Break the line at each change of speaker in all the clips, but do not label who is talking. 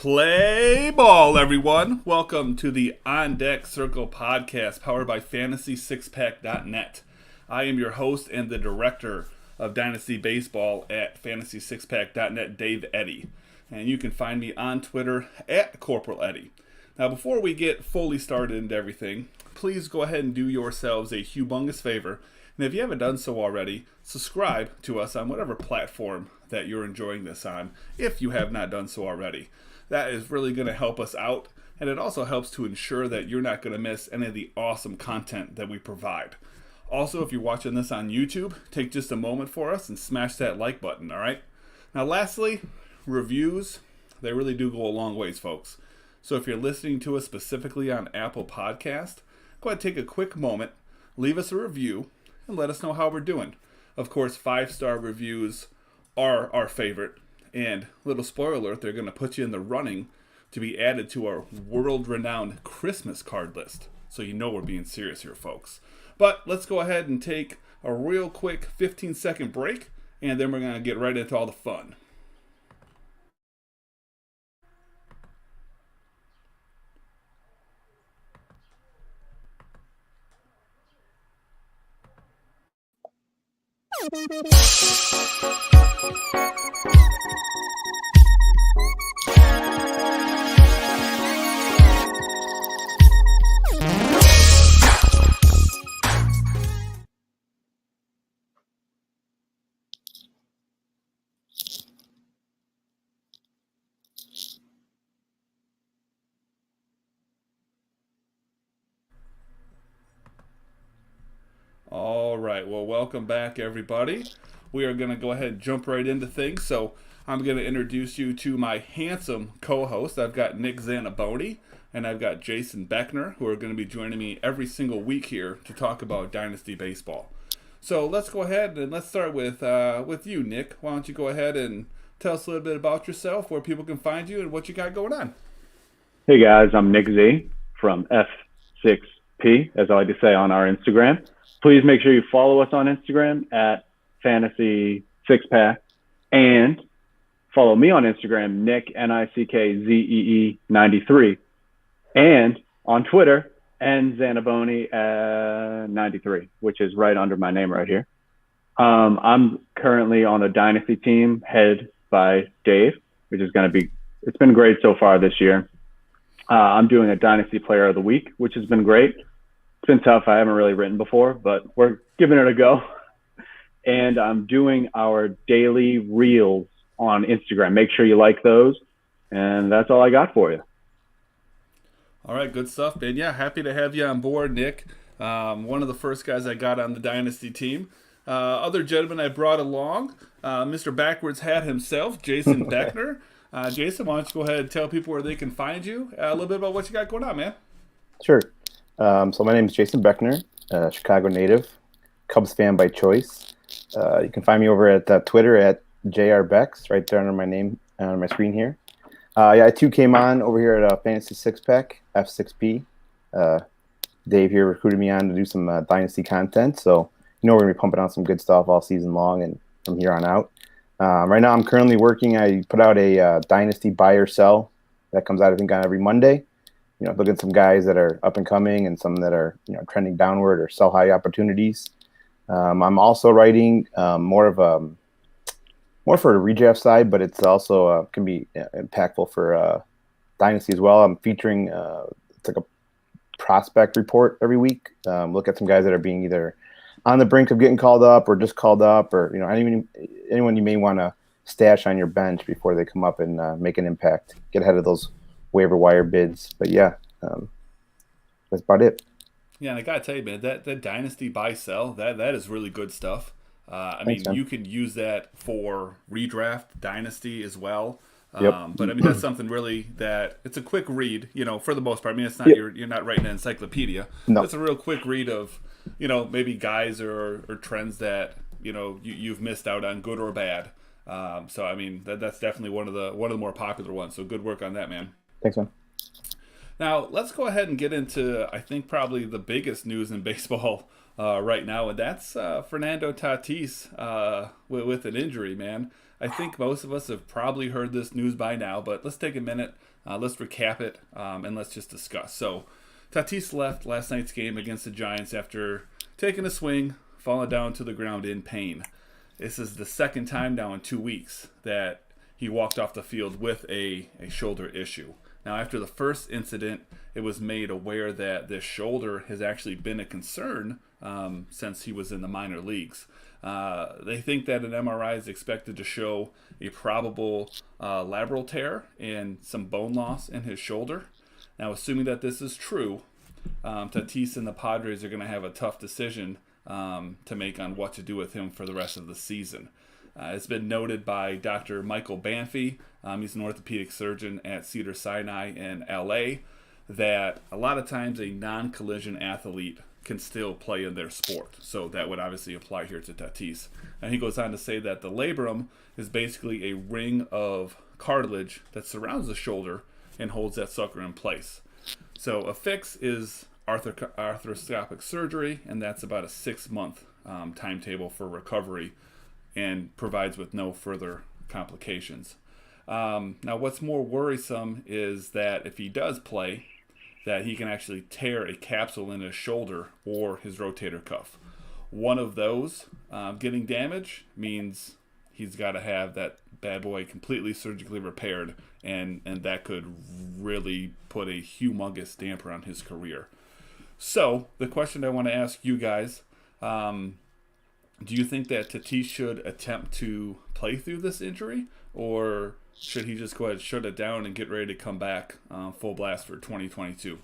Play ball, everyone. Welcome to the On Deck Circle podcast powered by FantasySixPack.net. I am your host and the director of Dynasty Baseball at FantasySixPack.net, Dave Eddy. And you can find me on Twitter at Corporal Eddy. Now, before we get fully started into everything, please go ahead and do yourselves a humongous favor. And if you haven't done so already, subscribe to us on whatever platform that you're enjoying this on, if you have not done so already. That is really going to help us out, and it also helps to ensure that you're not going to miss any of the awesome content that we provide. Also, if you're watching this on YouTube, take just a moment for us and smash that like button, all right? Now, lastly, reviews, they really do go a long ways, folks. So if you're listening to us specifically on Apple Podcast, go ahead and take a quick moment, leave us a review, and let us know how we're doing. Of course, 5-star reviews are our favorite. And little spoiler alert, they're going to put you in the running to be added to our world-renowned Christmas card list. So you know we're being serious here, folks. But let's go ahead and take a real quick 15-second break, and then we're going to get right into all the fun. All right, well, welcome back, everybody. We are going to go ahead and jump right into things. So I'm going to introduce you to my handsome co-host. I've got Nick Zanaboni, and I've got Jason Beckner, who are going to be joining me every single week here to talk about Dynasty Baseball. So let's go ahead and let's start with you, Nick. Why don't you go ahead and tell us a little bit about yourself, where people can find you, and what you got going on.
Hey, guys. I'm Nick Z from F6P, as I like to say on our Instagram. Please make sure you follow us on Instagram at Fantasy Sixpack, and follow me on Instagram, Nick NICKZEE 93, and on Twitter, Zanaboni 93, which is right under my name right here. I'm currently on a Dynasty team headed by Dave, which is going to be, it's been great so far this year. I'm doing a Dynasty Player of the Week, which has been great. It's been tough. I haven't really written before, but we're giving it a go. And I'm doing our daily reels on Instagram. Make sure you like those. And that's all I got for you.
All right, good stuff, man. Yeah, happy to have you on board, Nick. One of the first guys I got on the Dynasty team. Other gentleman I brought along, Mr. Backwards Hat himself, Jason Beckner. Jason, why don't you go ahead and tell people where they can find you, a little bit about what you got going on, man.
Sure. So my name is Jason Beckner, Chicago native, Cubs fan by choice. You can find me over at Twitter at JRBex, right there under my name on my screen here. I too came on over here at Fantasy Six-Pack, F6P. Dave here recruited me on to do some Dynasty content, so we're going to be pumping out some good stuff all season long and from here on out. Right now I'm currently working. I put out a Dynasty buy or sell that comes out, I think, on every Monday. Look at some guys that are up and coming and some that are, trending downward or sell high opportunities. I'm also writing more for the redraft side, but it's also can be impactful for Dynasty as well. I'm featuring it's like a prospect report every week. Look at some guys that are being either on the brink of getting called up or just called up, or anyone you may want to stash on your bench before they come up and make an impact. Get ahead of those waiver wire bids. But yeah, that's about it.
Yeah, and I gotta tell you, man, that Dynasty buy sell, that is really good stuff.
Thanks, man.
You could use that for redraft Dynasty as well.
Yep.
But that's something really that it's a quick read, for the most part. It's not you're not writing an encyclopedia.
No.
It's a real quick read of, maybe guys or trends that you've missed out on, good or bad. That's definitely one of the more popular ones. So good work on that, man.
Thanks, man.
Now, let's go ahead and get into, I think, probably the biggest news in baseball right now, and that's Fernando Tatis with an injury, man. I think most of us have probably heard this news by now, but let's take a minute, let's recap it, and let's just discuss. So, Tatis left last night's game against the Giants after taking a swing, falling down to the ground in pain. This is the second time now in 2 weeks that he walked off the field with a shoulder issue. Now, after the first incident, it was made aware that this shoulder has actually been a concern since he was in the minor leagues. They think that an MRI is expected to show a probable labral tear and some bone loss in his shoulder. Now, assuming that this is true, Tatis and the Padres are going to have a tough decision to make on what to do with him for the rest of the season. It's been noted by Dr. Michael Banfi, he's an orthopedic surgeon at Cedars-Sinai in LA, that a lot of times a non-collision athlete can still play in their sport. So that would obviously apply here to Tatis. And he goes on to say that the labrum is basically a ring of cartilage that surrounds the shoulder and holds that sucker in place. So a fix is arthroscopic surgery, and that's about a 6-month timetable for recovery and provides with no further complications. Now, what's more worrisome is that if he does play, that he can actually tear a capsule in his shoulder or his rotator cuff. One of those getting damaged means he's got to have that bad boy completely surgically repaired, and that could really put a humongous damper on his career. So, the question I want to ask you guys, do you think that Tatis should attempt to play through this injury, or should he just go ahead and shut it down and get ready to come back full blast for 2022?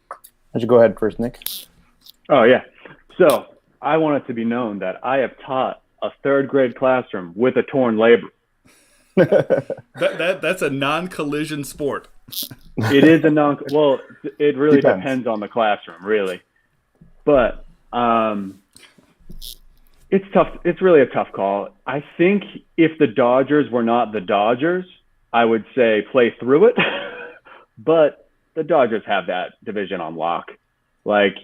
Why don't you go ahead first, Nick?
Oh, yeah. So I want it to be known that I have taught a third grade classroom with a torn labrum.
That's a non-collision sport.
It is a well, it really depends on the classroom, really. But it's tough. It's really a tough call. I think if the Dodgers were not the Dodgers, I would say play through it. But the Dodgers have that division on lock. Like,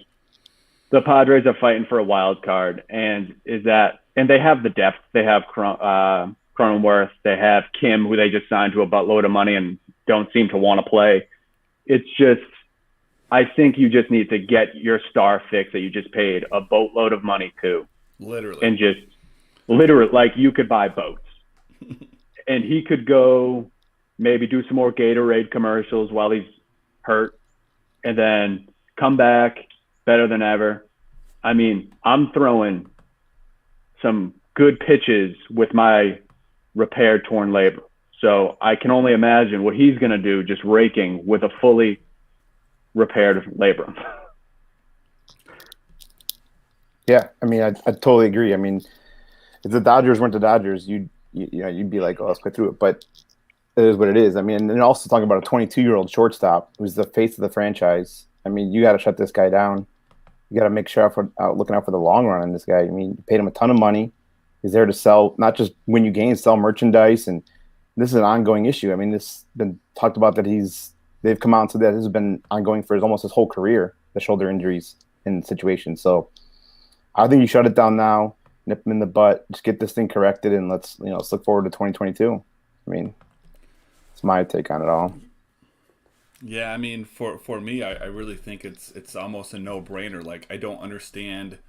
the Padres are fighting for a wild card, and they have the depth. They have Cronenworth. They have Kim, who they just signed to a buttload of money and don't seem to want to play. It's just, I think you just need to get your star fix that you just paid a boatload of money to.
Literally.
And just literally, like, you could buy boats. And he could go maybe do some more Gatorade commercials while he's hurt, and then come back better than ever. I mean, I'm throwing some good pitches with my repaired torn labrum. So I can only imagine what he's going to do just raking with a fully repaired labrum.
Yeah, I mean, I totally agree. I mean, if the Dodgers weren't the Dodgers, you'd be like, oh, let's play through it. But it is what it is. I mean, and also talking about a 22-year-old shortstop who's the face of the franchise. I mean, you got to shut this guy down. You got to make sure looking out for the long run on this guy. I mean, you paid him a ton of money. He's there to sell, not just win you games, sell merchandise, and this is an ongoing issue. I mean, this has been talked about that they've come out and said that this has been ongoing for almost his whole career, the shoulder injuries and situations. So I think you shut it down now, nip him in the butt, just get this thing corrected, and let's look forward to 2022. I mean, it's my take on it all.
Yeah, I mean, for me, I really think it's almost a no-brainer. Like, I don't understand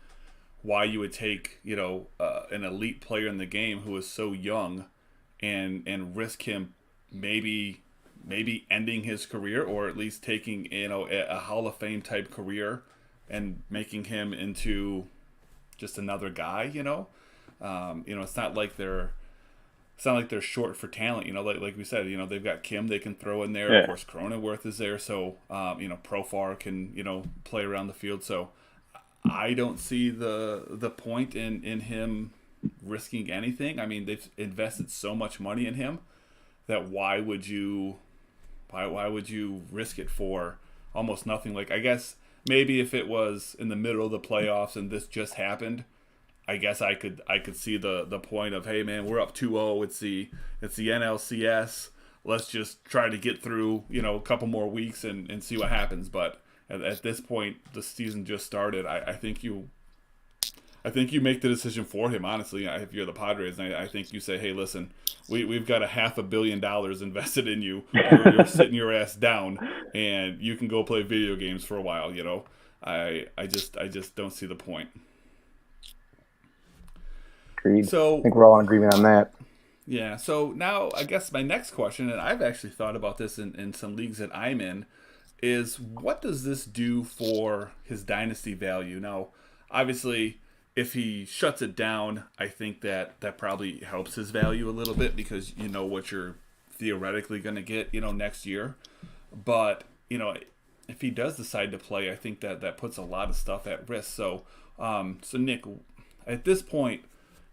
why you would take, an elite player in the game who is so young and risk him maybe ending his career, or at least taking, a Hall of Fame type career and making him into just another guy, it's not like they're short for talent, like we said, they've got Kim they can throw in there. Yeah. Of course, Cronenworth is there, so Profar can play around the field. So I don't see the point in him risking anything. I mean, they've invested so much money in him that why would you risk it for almost nothing? Like, I guess maybe if it was in the middle of the playoffs and this just happened, I guess I could see the point of, hey man, we're up 2-0. It's the NLCS. Let's just try to get through, a couple more weeks and see what happens. But At this point, the season just started. I think you make the decision for him, honestly, if you're the Padres. And I think you say, hey, listen, we've got $500 million invested in you. You're sitting your ass down, and you can go play video games for a while, I just don't see the point.
Agreed.
So,
I think we're all in agreement on that.
Yeah, so now I guess my next question, and I've actually thought about this in some leagues that I'm in, is what does this do for his dynasty value? Now, obviously, if he shuts it down, I think that probably helps his value a little bit because you know what you're theoretically going to get, next year. But, if he does decide to play, I think that puts a lot of stuff at risk. So Nick, at this point,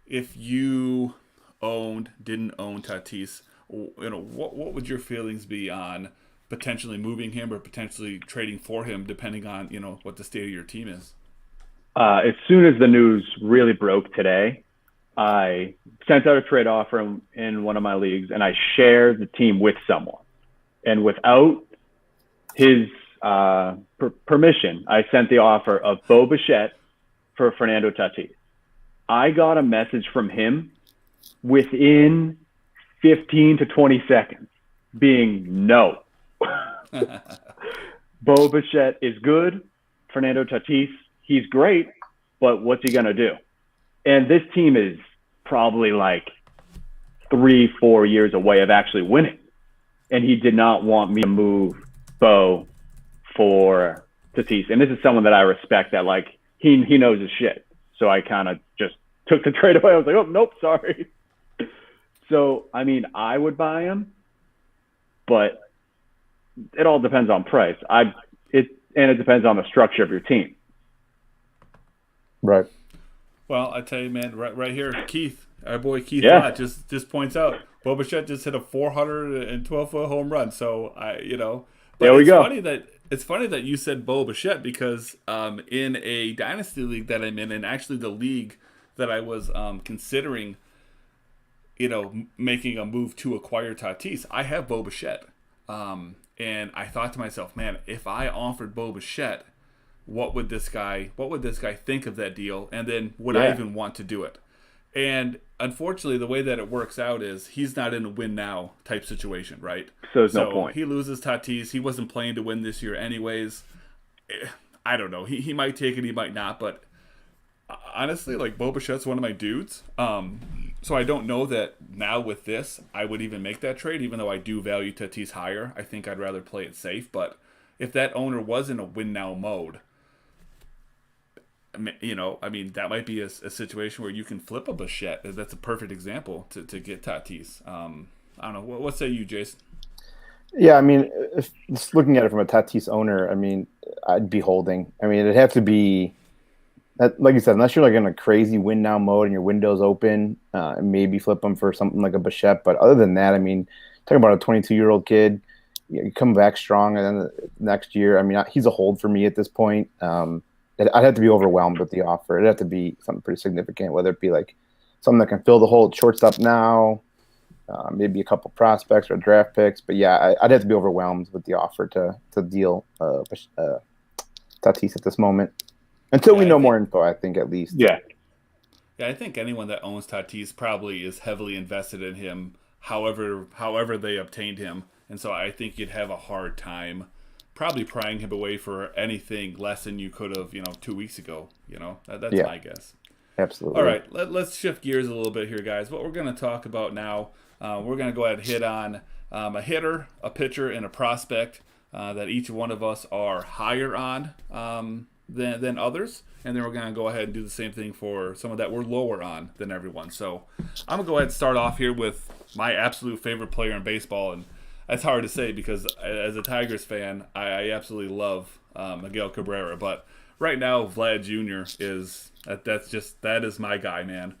if you didn't own Tatis, what would your feelings be on potentially moving him or potentially trading for him, depending on what the state of your team is?
As soon as the news really broke today, I sent out a trade offer in one of my leagues, and I shared the team with someone. And without his permission, I sent the offer of Bo Bichette for Fernando Tatis. I got a message from him within 15 to 20 seconds being no. Bo Bichette is good. Fernando Tatis, he's great, but what's he going to do? And this team is probably like 3-4 years away of actually winning. And he did not want me to move Bo for Tatis. And this is someone that I respect that, like, he knows his shit. So I kind of just took the trade away. I was like, oh, nope, sorry. So, I mean, I would buy him, but it all depends on price. It depends on the structure of your team.
Right.
Well, I tell you, man, right here, Keith, our boy Keith Lott just points out Bo Bichette just hit a 412-foot home run. So but
there we go.
It's funny that you said Bo Bichette because in a dynasty league that I'm in, and actually the league that I was considering, making a move to acquire Tatis, I have Bo Bichette. And I thought to myself, man, if I offered Bo Bichette, what would this guy think of that deal? And then would I even want to do it? And unfortunately, the way that it works out is he's not in a win now type situation, right?
So there's no point.
He loses Tatis. He wasn't playing to win this year anyways. I don't know. He might take it, he might not. But honestly, like, Bo Bichette's one of my dudes. So I don't know that now with this, I would even make that trade, even though I do value Tatis higher. I think I'd rather play it safe. But if that owner was in a win now mode, that might be a situation where you can flip a Bichette. That's a perfect example to get Tatis. I don't know. What say you, Jason?
Yeah, I mean, if just looking at it from a Tatis owner, I mean, I'd be holding. I mean, it'd have to be, like you said, unless you're like in a crazy win now mode and your window's open, maybe flip them for something like a Bichette. But other than that, I mean, talking about a 22-year-old kid, you come back strong, and then the next year, I mean, he's a hold for me at this point. I'd have to be overwhelmed with the offer. It'd have to be something pretty significant, whether it be like something that can fill the hole at shortstop now, maybe a couple prospects or draft picks. But yeah, I'd have to be overwhelmed with the offer to deal Tatis at this moment. Until we know more info, I think, at least.
Yeah.
Yeah, I think anyone that owns Tatis probably is heavily invested in him, however they obtained him. And so I think you'd have a hard time probably prying him away for anything less than you could have, 2 weeks ago. That's my guess.
Absolutely.
All right, let's shift gears a little bit here, guys. What we're going to talk about now, we're going to go ahead and hit on a hitter, a pitcher, and a prospect that each one of us are higher on than others. And then we're going to go ahead and do the same thing for someone that we're lower on than everyone. So I'm going to go ahead and start off here with my absolute favorite player in baseball. And that's hard to say because as a Tigers fan, I absolutely love Miguel Cabrera. But right now, Vlad Jr. that is my guy, man.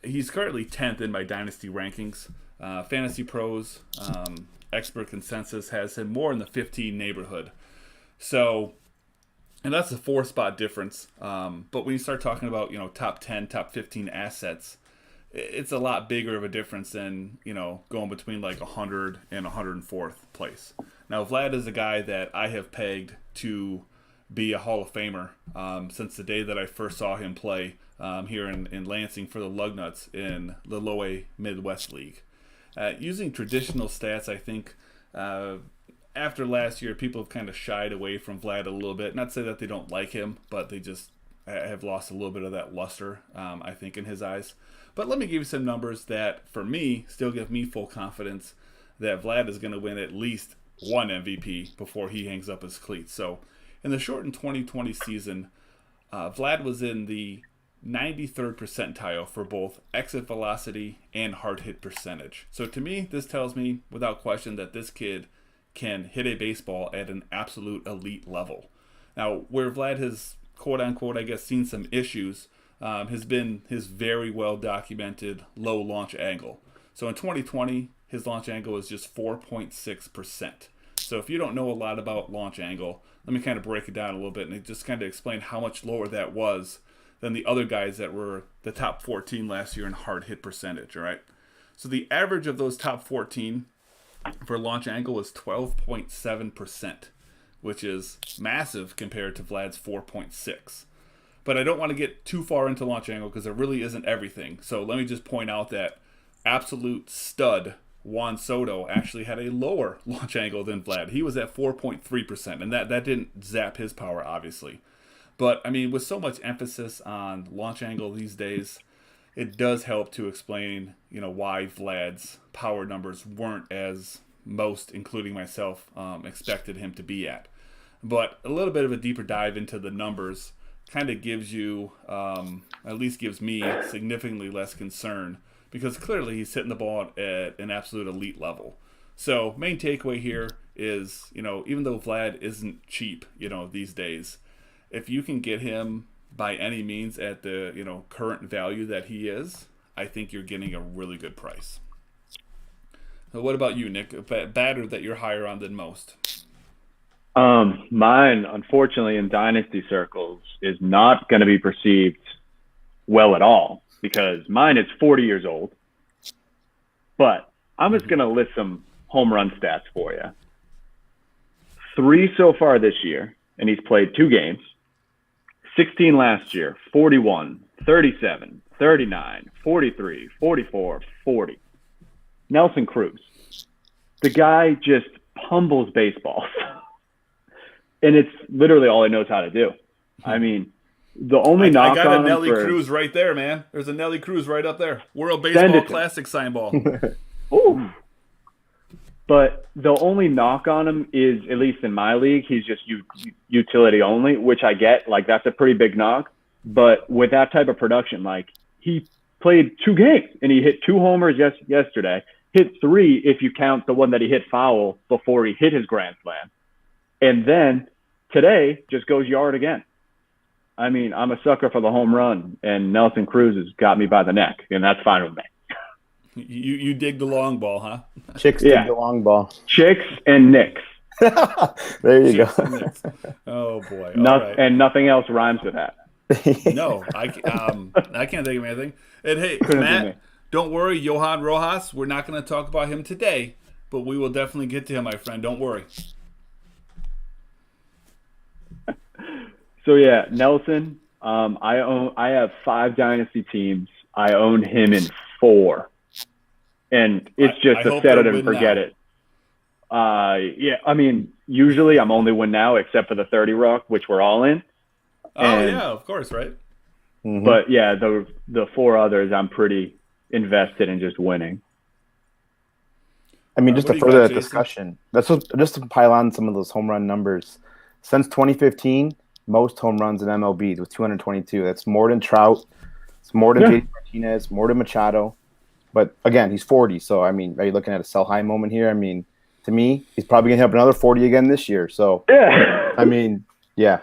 He's currently 10th in my dynasty rankings. Fantasy Pros expert consensus has him more in the 15 neighborhood. So, and that's a 4-spot difference. But when you start talking about top 10, top 15 assets, it's a lot bigger of a difference than, going between like 100 and 104th place. Now, Vlad is a guy that I have pegged to be a Hall of Famer since the day that I first saw him play here in Lansing for the Lugnuts in the Low A Midwest League. Using traditional stats, I think after last year, people have kind of shied away from Vlad a little bit. Not to say that they don't like him, but they just have lost a little bit of that luster, I think, in his eyes. But let me give you some numbers that, for me, still give me full confidence that Vlad is going to win at least one MVP before he hangs up his cleats. So, in the shortened 2020 season, Vlad was in the 93rd percentile for both exit velocity and hard hit percentage. So to me, this tells me without question that this kid can hit a baseball at an absolute elite level. Now, where Vlad has, quote unquote, I guess, seen some issues, has been his very well documented low launch angle. So in 2020, his launch angle was just 4.6%. So if you don't know a lot about launch angle, let me kind of break it down a little bit and just kind of explain how much lower that was than the other guys that were the top 14 last year in hard hit percentage, all right? So the average of those top 14 for launch angle was 12.7%, which is massive compared to Vlad's 4.6. But I don't want to get too far into launch angle because it really isn't everything. So let me just point out that absolute stud Juan Soto actually had a lower launch angle than Vlad. He was at 4.3%, and that didn't zap his power, obviously. But, I mean, with so much emphasis on launch angle these days, it does help to explain, why Vlad's power numbers weren't as most, including myself, expected him to be at. But a little bit of a deeper dive into the numbers kind of gives you, at least gives me, significantly less concern because clearly he's hitting the ball at an absolute elite level. So main takeaway here is, even though Vlad isn't cheap, these days, if you can get him by any means at the, current value that he is, I think you're getting a really good price. So what about you, Nick? A batter that you're higher on than most?
Mine, unfortunately, in dynasty circles, is not going to be perceived well at all because mine is 40 years old. But I'm just going to list some home run stats for you. 3 so far this year, and he's played 2 games. 16 last year, 41, 37, 39, 43, 44, 40. Nelson Cruz. The guy just pummels baseballs. And it's literally all he knows how to do. I mean, the only knock on him
I got a Nelly Cruz right there, man. There's a Nelly Cruz right up there. World Baseball Classic sign ball.
Ooh. But the only knock on him is, at least in my league, he's just utility only, which I get. Like, that's a pretty big knock. But with that type of production, like, he played 2 games, and he hit 2 homers yesterday. Hit 3 if you count the one that he hit foul before he hit his grand slam. And then today just goes yard again. I mean, I'm a sucker for the home run, and Nelson Cruz has got me by the neck, and that's fine with me.
You dig the long ball, huh?
Chicks dig the long ball.
Chicks and Knicks.
There you go.
Oh, boy.
Right. And nothing else rhymes with that.
No, I can't think of anything. And hey, Matt, don't worry, Johan Rojas, we're not going to talk about him today, but we will definitely get to him, my friend. Don't worry.
So yeah, Nelson. I have 5 dynasty teams. I own him in 4, and it's just a set it and forget it. Yeah, I mean, usually I'm only win now, except for the 30 Rock, which we're all in.
Yeah, of course, right?
Mm-hmm. But yeah, the 4 others, I'm pretty invested in just winning.
I mean, just to further that discussion, just to pile on some of those home run numbers. Since 2015, most home runs in MLB with 222. That's more than Trout. It's more than JD Martinez, more than Machado. But again, he's 40. So, I mean, are you looking at a sell high moment here? I mean, to me, he's probably going to have another 40 again this year. So, I mean, yeah.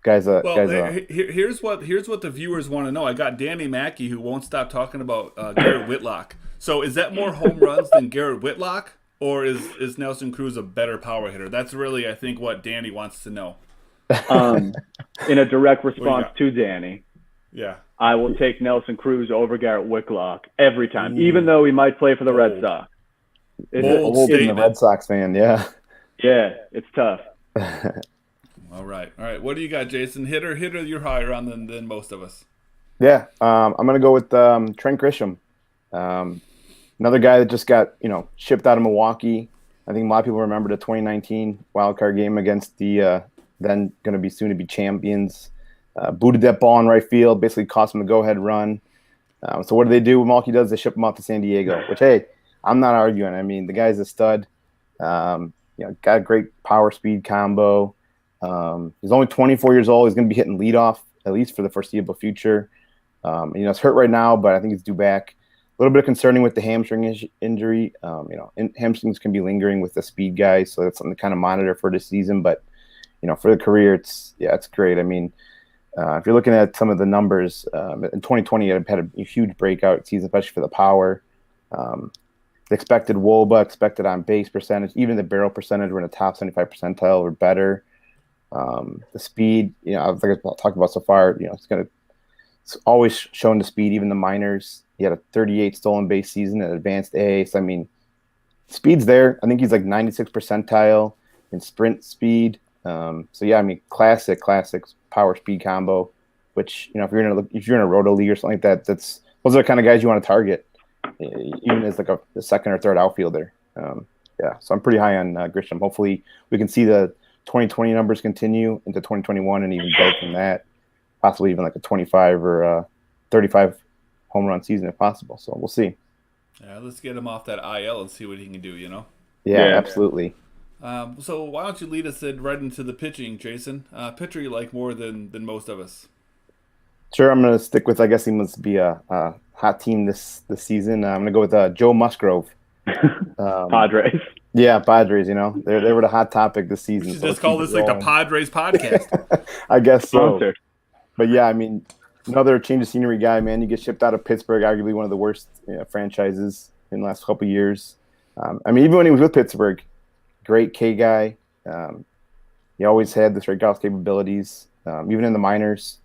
Here's what
the viewers want to know. I got Danny Mackey, who won't stop talking about Garrett Whitlock. So is that more home runs than Garrett Whitlock, or is Nelson Cruz a better power hitter? That's really, I think, what Danny wants to know.
In a direct response to Danny, I will take Nelson Cruz over Garrett Whitlock every time,
Ooh.
even though he might play for the Red Sox.
Bold
Being
statement.
the Red Sox fan, yeah.
Yeah, it's tough.
All right. What do you got, Jason? Hitter, you're higher on than most of us.
Yeah, I'm going to go with Trent Grisham. Another guy that just got, shipped out of Milwaukee. I think a lot of people remember the 2019 wildcard game against the then going to be soon-to-be champions. Booted that ball in right field, basically cost him a go-ahead run. So what do? What Milwaukee does, they ship him out to San Diego, which, hey, I'm not arguing. I mean, the guy's a stud. Got a great power speed combo. He's only 24 years old. He's going to be hitting leadoff, at least for the foreseeable future. It's hurt right now, but I think he's due back. A little bit concerning with the hamstring injury. Hamstrings can be lingering with the speed guys, so that's something to kind of monitor for this season. But, for the career, it's great. I mean, if you're looking at some of the numbers, in 2020, it had a huge breakout season, especially for the power. The expected WOBA, expected on-base percentage, even the barrel percentage were in the top 75 percentile or better. The speed, I've talked about so far, it's always shown the speed, even the minors. He had a 38 stolen base season at advanced A. So, I mean, speed's there. I think he's like 96 percentile in sprint speed. Classic power speed combo, which, if you're in a roto league or something like that, those are the kind of guys you want to target, even as like a second or third outfielder. So I'm pretty high on Grisham. Hopefully we can see the 2020 numbers continue into 2021 and even build from that, possibly even like a 25 or 35 home run season if possible. So we'll see.
Yeah, let's get him off that IL and see what he can do,
Yeah, absolutely.
So why don't you lead us right into the pitching, Jason? Pitcher you like more than most of us.
Sure, I'm going to stick with, I guess he must be a hot team this season. I'm going to go with Joe Musgrove.
Padres.
Yeah, Padres, they were the hot topic this season.
We should just call this like the Padres podcast.
I guess so.
Sponsored.
But yeah, I mean, another change of scenery guy, man. You get shipped out of Pittsburgh, arguably one of the worst franchises in the last couple of years. Even when he was with Pittsburgh, great K guy. He always had the strikeout capabilities, even in the minors.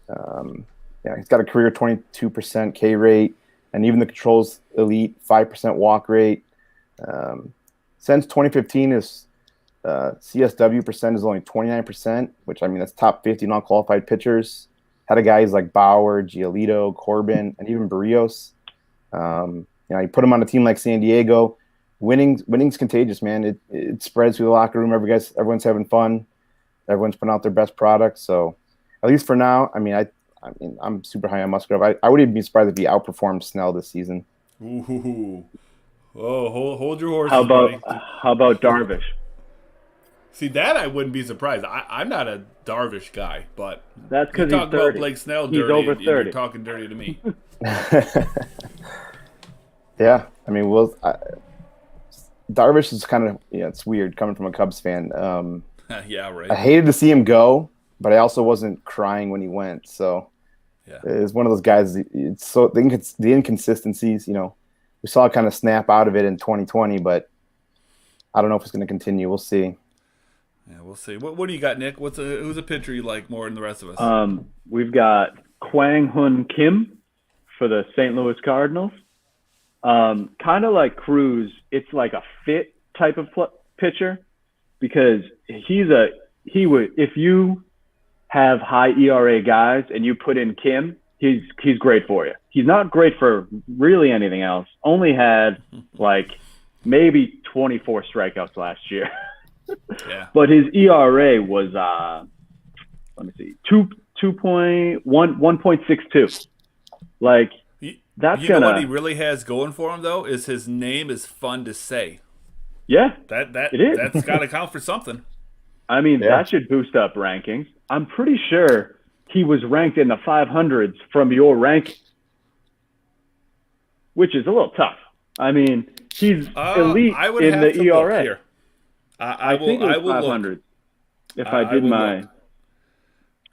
He's got a career 22% K rate, and even the controls elite 5% walk rate. Since 2015, his CSW percent is only 29%, which that's top 50 non-qualified pitchers. Had a guys like Bauer, Giolito, Corbin, and even Barrios. You put him on a team like San Diego. Winning's contagious, man. It spreads through the locker room. Everyone's having fun. Everyone's putting out their best products. So, at least for now, I'm super high on Musgrove. I wouldn't even be surprised if he outperformed Snell this season.
Ooh. Oh, hold your horses,
How about Darvish?
See, that I wouldn't be surprised. I'm not a Darvish guy, but
that's because
you
he's
talk
30.
about Blake Snell
he's
dirty,
over
and
30.
you're talking dirty to me.
Yeah, Darvish is kind of it's weird coming from a Cubs fan.
Yeah, right.
I hated to see him go, but I also wasn't crying when he went. So it's one of those guys. It's so the inconsistencies. We saw it kind of snap out of it in 2020, but I don't know if it's going to continue. We'll see.
Yeah, we'll see. What do you got, Nick? Who's a pitcher you like more than the rest of us?
We've got Kwang Hun Kim for the St. Louis Cardinals. Kind of like Cruz, it's like a fit type of pitcher because if you have high ERA guys and you put in Kim, he's great for you. He's not great for really anything else. Only had like maybe 24 strikeouts last year.
Yeah.
But his ERA was 1.62. Like that's
know what he really has going for him though is his name is fun to say.
Yeah,
that
it is.
That's got to count for something.
That should boost up rankings. I'm pretty sure he was ranked in the 500s from your ranking, which is a little tough. He's elite in the ERA.
Here.
I think it was 500. If I did my,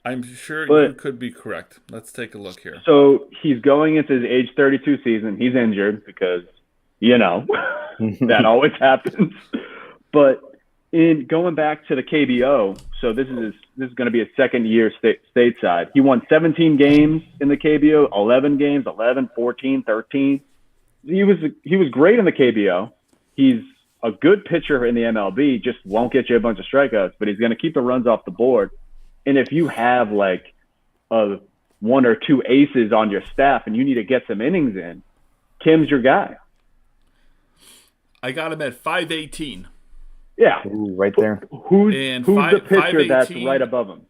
I'm sure you could be correct. Let's take a look here.
So he's going into his age 32 season. He's injured because that always happens. But in going back to the KBO, so this is going to be his second year stateside. He won 17 games in the KBO, 11 games, 11, 14, 13. He was great in the KBO. He's a good pitcher in the MLB, just won't get you a bunch of strikeouts, but he's going to keep the runs off the board. And if you have like one or two aces on your staff and you need to get some innings in, Kim's your guy.
I got him at 518.
Yeah.
Ooh, right there.
Who's the pitcher that's right above him?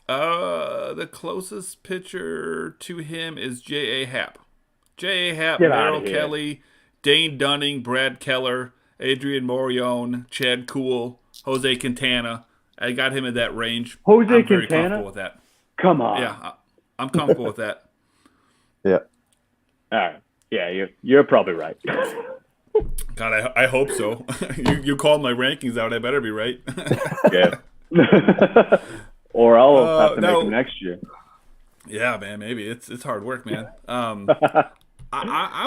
The closest pitcher to him is J.A. Happ. J.A. Happ,
Get
Merrill
outta here.
Kelly, Dane Dunning, Brad Keller, Adrian Morion, Chad Kuhl, Jose Quintana. I got him in that range.
Jose
I'm very
Quintana?
comfortable with that.
Come on.
Yeah, I'm comfortable with that.
Yeah.
All right. Yeah, you're probably right.
God, I hope so. you called my rankings out. I better be right.
Yeah. Or I'll have to make them next year.
Yeah, man. Maybe it's hard work, man. I'm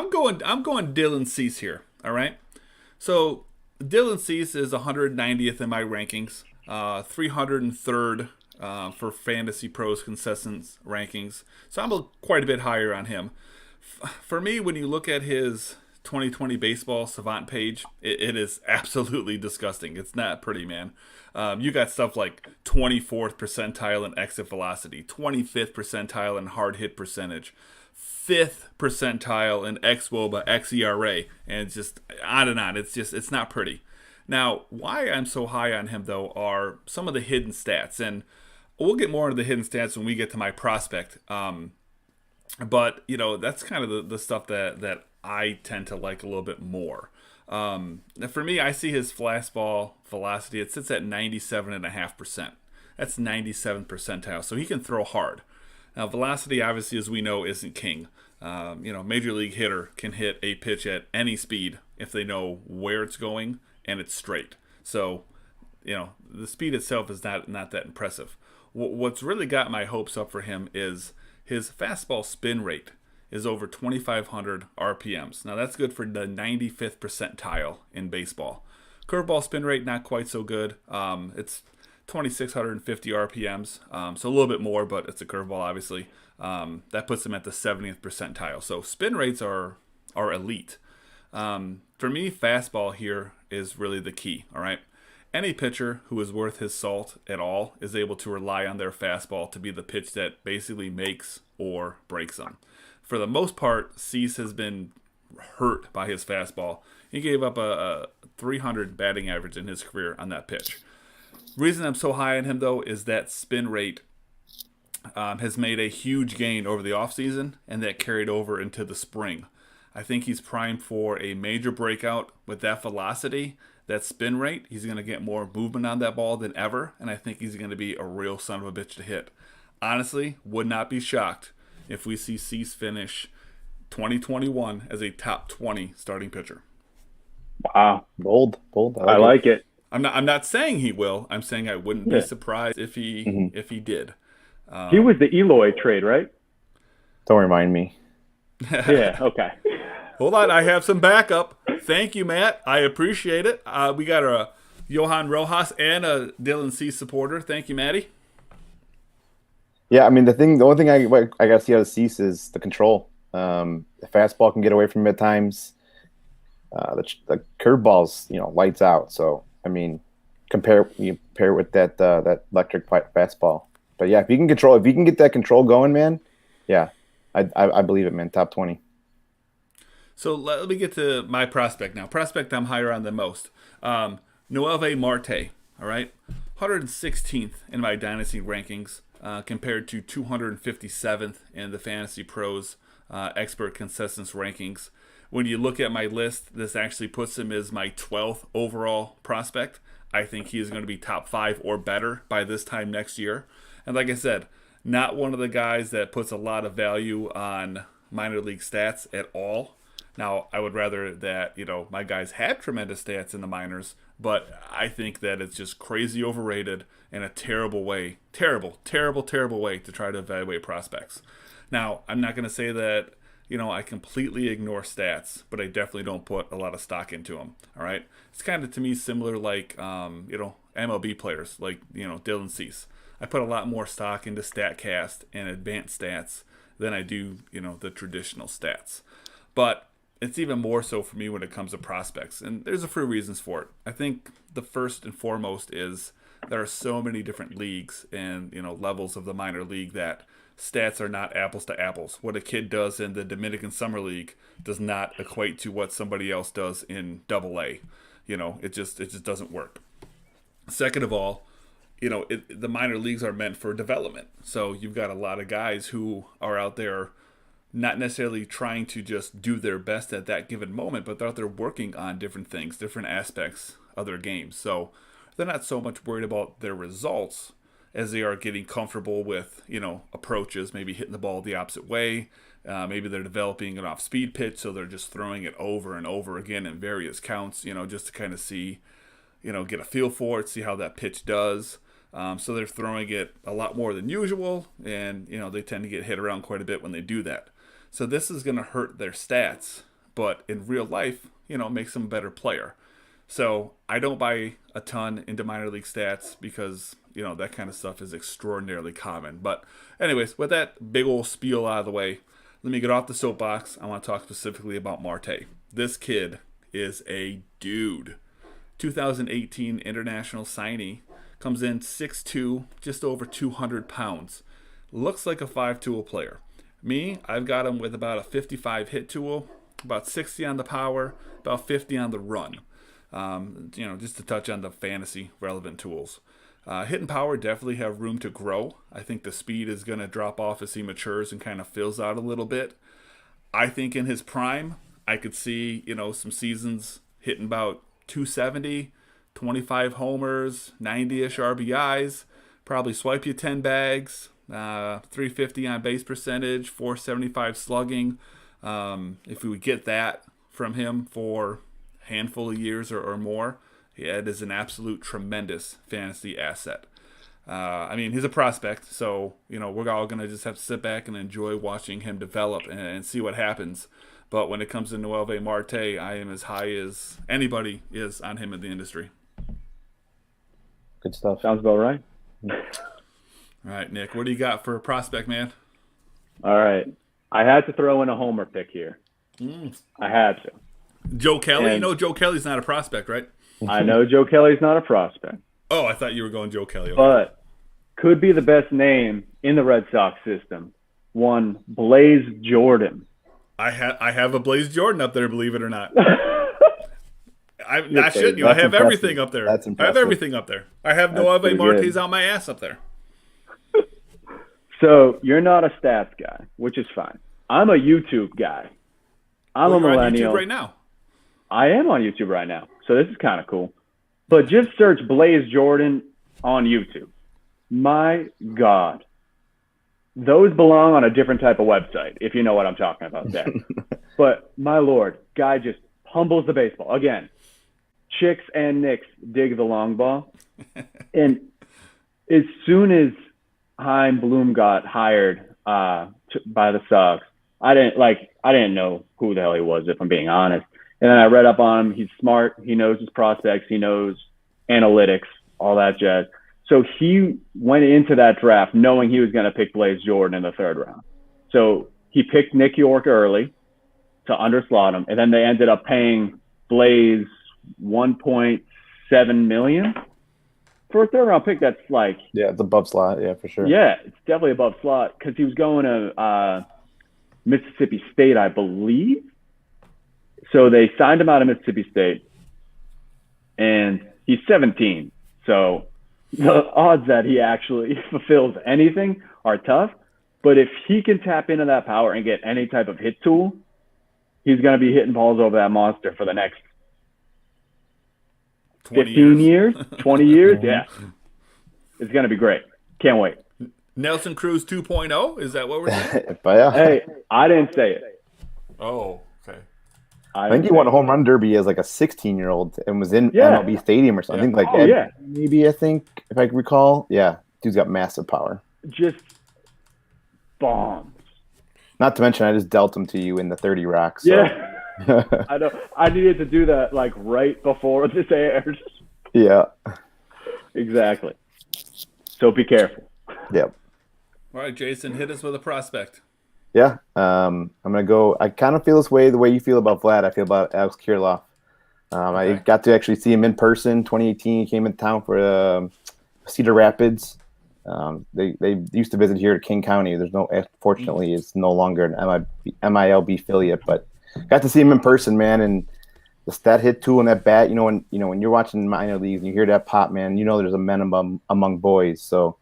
going Dylan Cease here. All right. So Dylan Cease is 190th in my rankings, 303rd for Fantasy Pros consensus rankings. So I'm quite a bit higher on him. For me, when you look at his 2020 baseball savant page, it is absolutely disgusting. It's not pretty, man. You got stuff like 24th percentile in exit velocity, 25th percentile in hard hit percentage, 5th percentile in xWOBA, xERA, and it's just on and on. It's not pretty. Now, why I'm so high on him, though, are some of the hidden stats. And we'll get more into the hidden stats when we get to my prospect. But, that's kind of the stuff that I tend to like a little bit more. For me, I see his fastball velocity. It sits at 97.5%. That's 97th percentile. So he can throw hard. Now, velocity, obviously, as we know, isn't king. Major league hitter can hit a pitch at any speed if they know where it's going and it's straight. So, the speed itself is not that impressive. What's really got my hopes up for him is his fastball spin rate is over 2,500 RPMs. Now, that's good for the 95th percentile in baseball. Curveball spin rate, not quite so good. It's 2,650 RPMs, so a little bit more, but it's a curveball, obviously. That puts him at the 70th percentile. So spin rates are elite. For me, fastball here is really the key, all right? Any pitcher who is worth his salt at all is able to rely on their fastball to be the pitch that basically makes or breaks them. For the most part, Cease has been hurt by his fastball. He gave up a 300 batting average in his career on that pitch. Reason I'm so high on him, though, is that spin rate has made a huge gain over the offseason, and that carried over into the spring. I think he's primed for a major breakout with that velocity, that spin rate. He's going to get more movement on that ball than ever, and I think he's going to be a real son of a bitch to hit. Honestly, would not be shocked if we see Cease finish 2021 as a top 20 starting pitcher.
Wow.
Bold.
I like it.
I'm not saying he will. I'm saying I wouldn't be surprised if he did.
He was the Eloy trade, right?
Don't remind me.
Yeah, okay.
Hold on, I have some backup. Thank you, Matt. I appreciate it. We got a Johan Rojas and a Dylan Cease supporter. Thank you, Matty.
Yeah, I mean the only thing I got to see out of Cease is the control. The fastball can get away from him at times. The curveball's lights out. So I mean, compare it with that electric fastball. But yeah, if you can get that control going, man, yeah, I believe it, man. Top 20.
So let me get to my prospect now. Prospect I'm higher on than most. Noelvi Marte, all right? 116th in my Dynasty rankings compared to 257th in the Fantasy Pros Expert Consensus rankings. When you look at my list, this actually puts him as my 12th overall prospect. I think he is going to be top 5 or better by this time next year. And like I said, not one of the guys that puts a lot of value on minor league stats at all. Now, I would rather that, my guys had tremendous stats in the minors, but I think that it's just crazy overrated and a terrible way, terrible way to try to evaluate prospects. Now, I'm not going to say that I completely ignore stats, but I definitely don't put a lot of stock into them. All right, it's kind of to me similar like MLB players like Dylan Cease. I put a lot more stock into StatCast and advanced stats than I do the traditional stats. But it's even more so for me when it comes to prospects, and there's a few reasons for it. I think the first and foremost is there are so many different leagues and levels of the minor league that stats are not apples to apples. What a kid does in the Dominican Summer League does not equate to what somebody else does in Double A. It just doesn't work. Second of all, the minor leagues are meant for development. So you've got a lot of guys who are out there not necessarily trying to just do their best at that given moment, but they're out there working on different things, different aspects of their games. So they're not so much worried about their results as they are getting comfortable with, approaches, maybe hitting the ball the opposite way. Maybe they're developing an off-speed pitch, so they're just throwing it over and over again in various counts, just to kind of see, get a feel for it, see how that pitch does. So they're throwing it a lot more than usual, and, they tend to get hit around quite a bit when they do that. So this is going to hurt their stats, but in real life, makes them a better player. So I don't buy a ton into minor league stats because, that kind of stuff is extraordinarily common. But anyways, with that big old spiel out of the way, let me get off the soapbox. I want to talk specifically about Marte. This kid is a dude. 2018 international signee. Comes in 6'2", just over 200 pounds. Looks like a 5-tool player. Me, I've got him with about a 55 hit tool, about 60 on the power, about 50 on the run. Just to touch on the fantasy relevant tools. Hit and power definitely have room to grow. I think the speed is going to drop off as he matures and kind of fills out a little bit. I think in his prime, I could see, some seasons hitting about 270, 25 homers, 90-ish RBIs, probably swipe you 10 bags, 350 on base percentage, 475 slugging. If we would get that from him for a handful of years or more, it is an absolute tremendous fantasy asset. He's a prospect, so, we're all going to just have to sit back and enjoy watching him develop and see what happens. But when it comes to Noelvi Marte, I am as high as anybody is on him in the industry.
Good stuff.
Sounds about right.
All right, Nick, what do you got for a prospect, man?
All right. I had to throw in a homer pick here. I had to.
Joe Kelly? Joe Kelly's not a prospect, right?
I know Joe Kelly's not a prospect.
Oh, I thought you were going Joe Kelly. Okay.
But could be the best name in the Red Sox system. One Blaze Jordan.
I have a Blaze Jordan up there, believe it or not. I shouldn't.
That's
I have
impressive.
everything up there.
That's
I have
impressive.
everything up there. I have Noelvi Marte's on my ass up there.
So you're not a stats guy, which is fine. I'm a YouTube guy. I'm a millennial.
On YouTube right now.
I am on YouTube right now, so this is kind of cool. But just search Blaze Jordan on YouTube. My God. Those belong on a different type of website, if you know what I'm talking about there. But, my Lord, guy just humbles the baseball. Again, chicks and Knicks dig the long ball. And as soon as Chaim Bloom got hired by the Sox, I didn't know who the hell he was, if I'm being honest. And then I read up on him. He's smart. He knows his prospects. He knows analytics, all that jazz. So he went into that draft knowing he was going to pick Blaze Jordan in the third round. So he picked Nick York early to underslot him, and then they ended up paying Blaze $1.7 million for a third round pick. That's like
it's above slot, for sure.
Yeah, it's definitely above slot because he was going to Mississippi State, I believe. So they signed him out of Mississippi State, and he's 17. So the odds that he actually fulfills anything are tough. But if he can tap into that power and get any type of hit tool, he's going to be hitting balls over that monster for the next 15 years, 20 years. Yeah. It's going to be great. Can't wait.
Nelson Cruz 2.0? Is that what we're saying?
Hey, I didn't say it.
Oh, okay.
I think he won a home run derby as like a 16-year-old and was in MLB Stadium or something. Maybe I think, if I recall. Yeah, dude's got massive power.
Just bombs.
Not to mention, I just dealt them to you in the 30 Rock. So.
Yeah. I know. I needed to do that like right before this airs.
Yeah.
Exactly. So be careful.
Yep.
All right, Jason, hit us with a prospect.
Yeah. I'm gonna go. I kind of feel this way the way you feel about Vlad. I feel about Alex Kirilloff. I
Okay.
got to actually see him in person. 2018, he came into town for Cedar Rapids. They used to visit here at King County. Fortunately, it's no longer an MILB affiliate, but got to see him in person, man. And that hit tool and that bat, when you're watching minor leagues and you hear that pop, man, there's a man among boys. So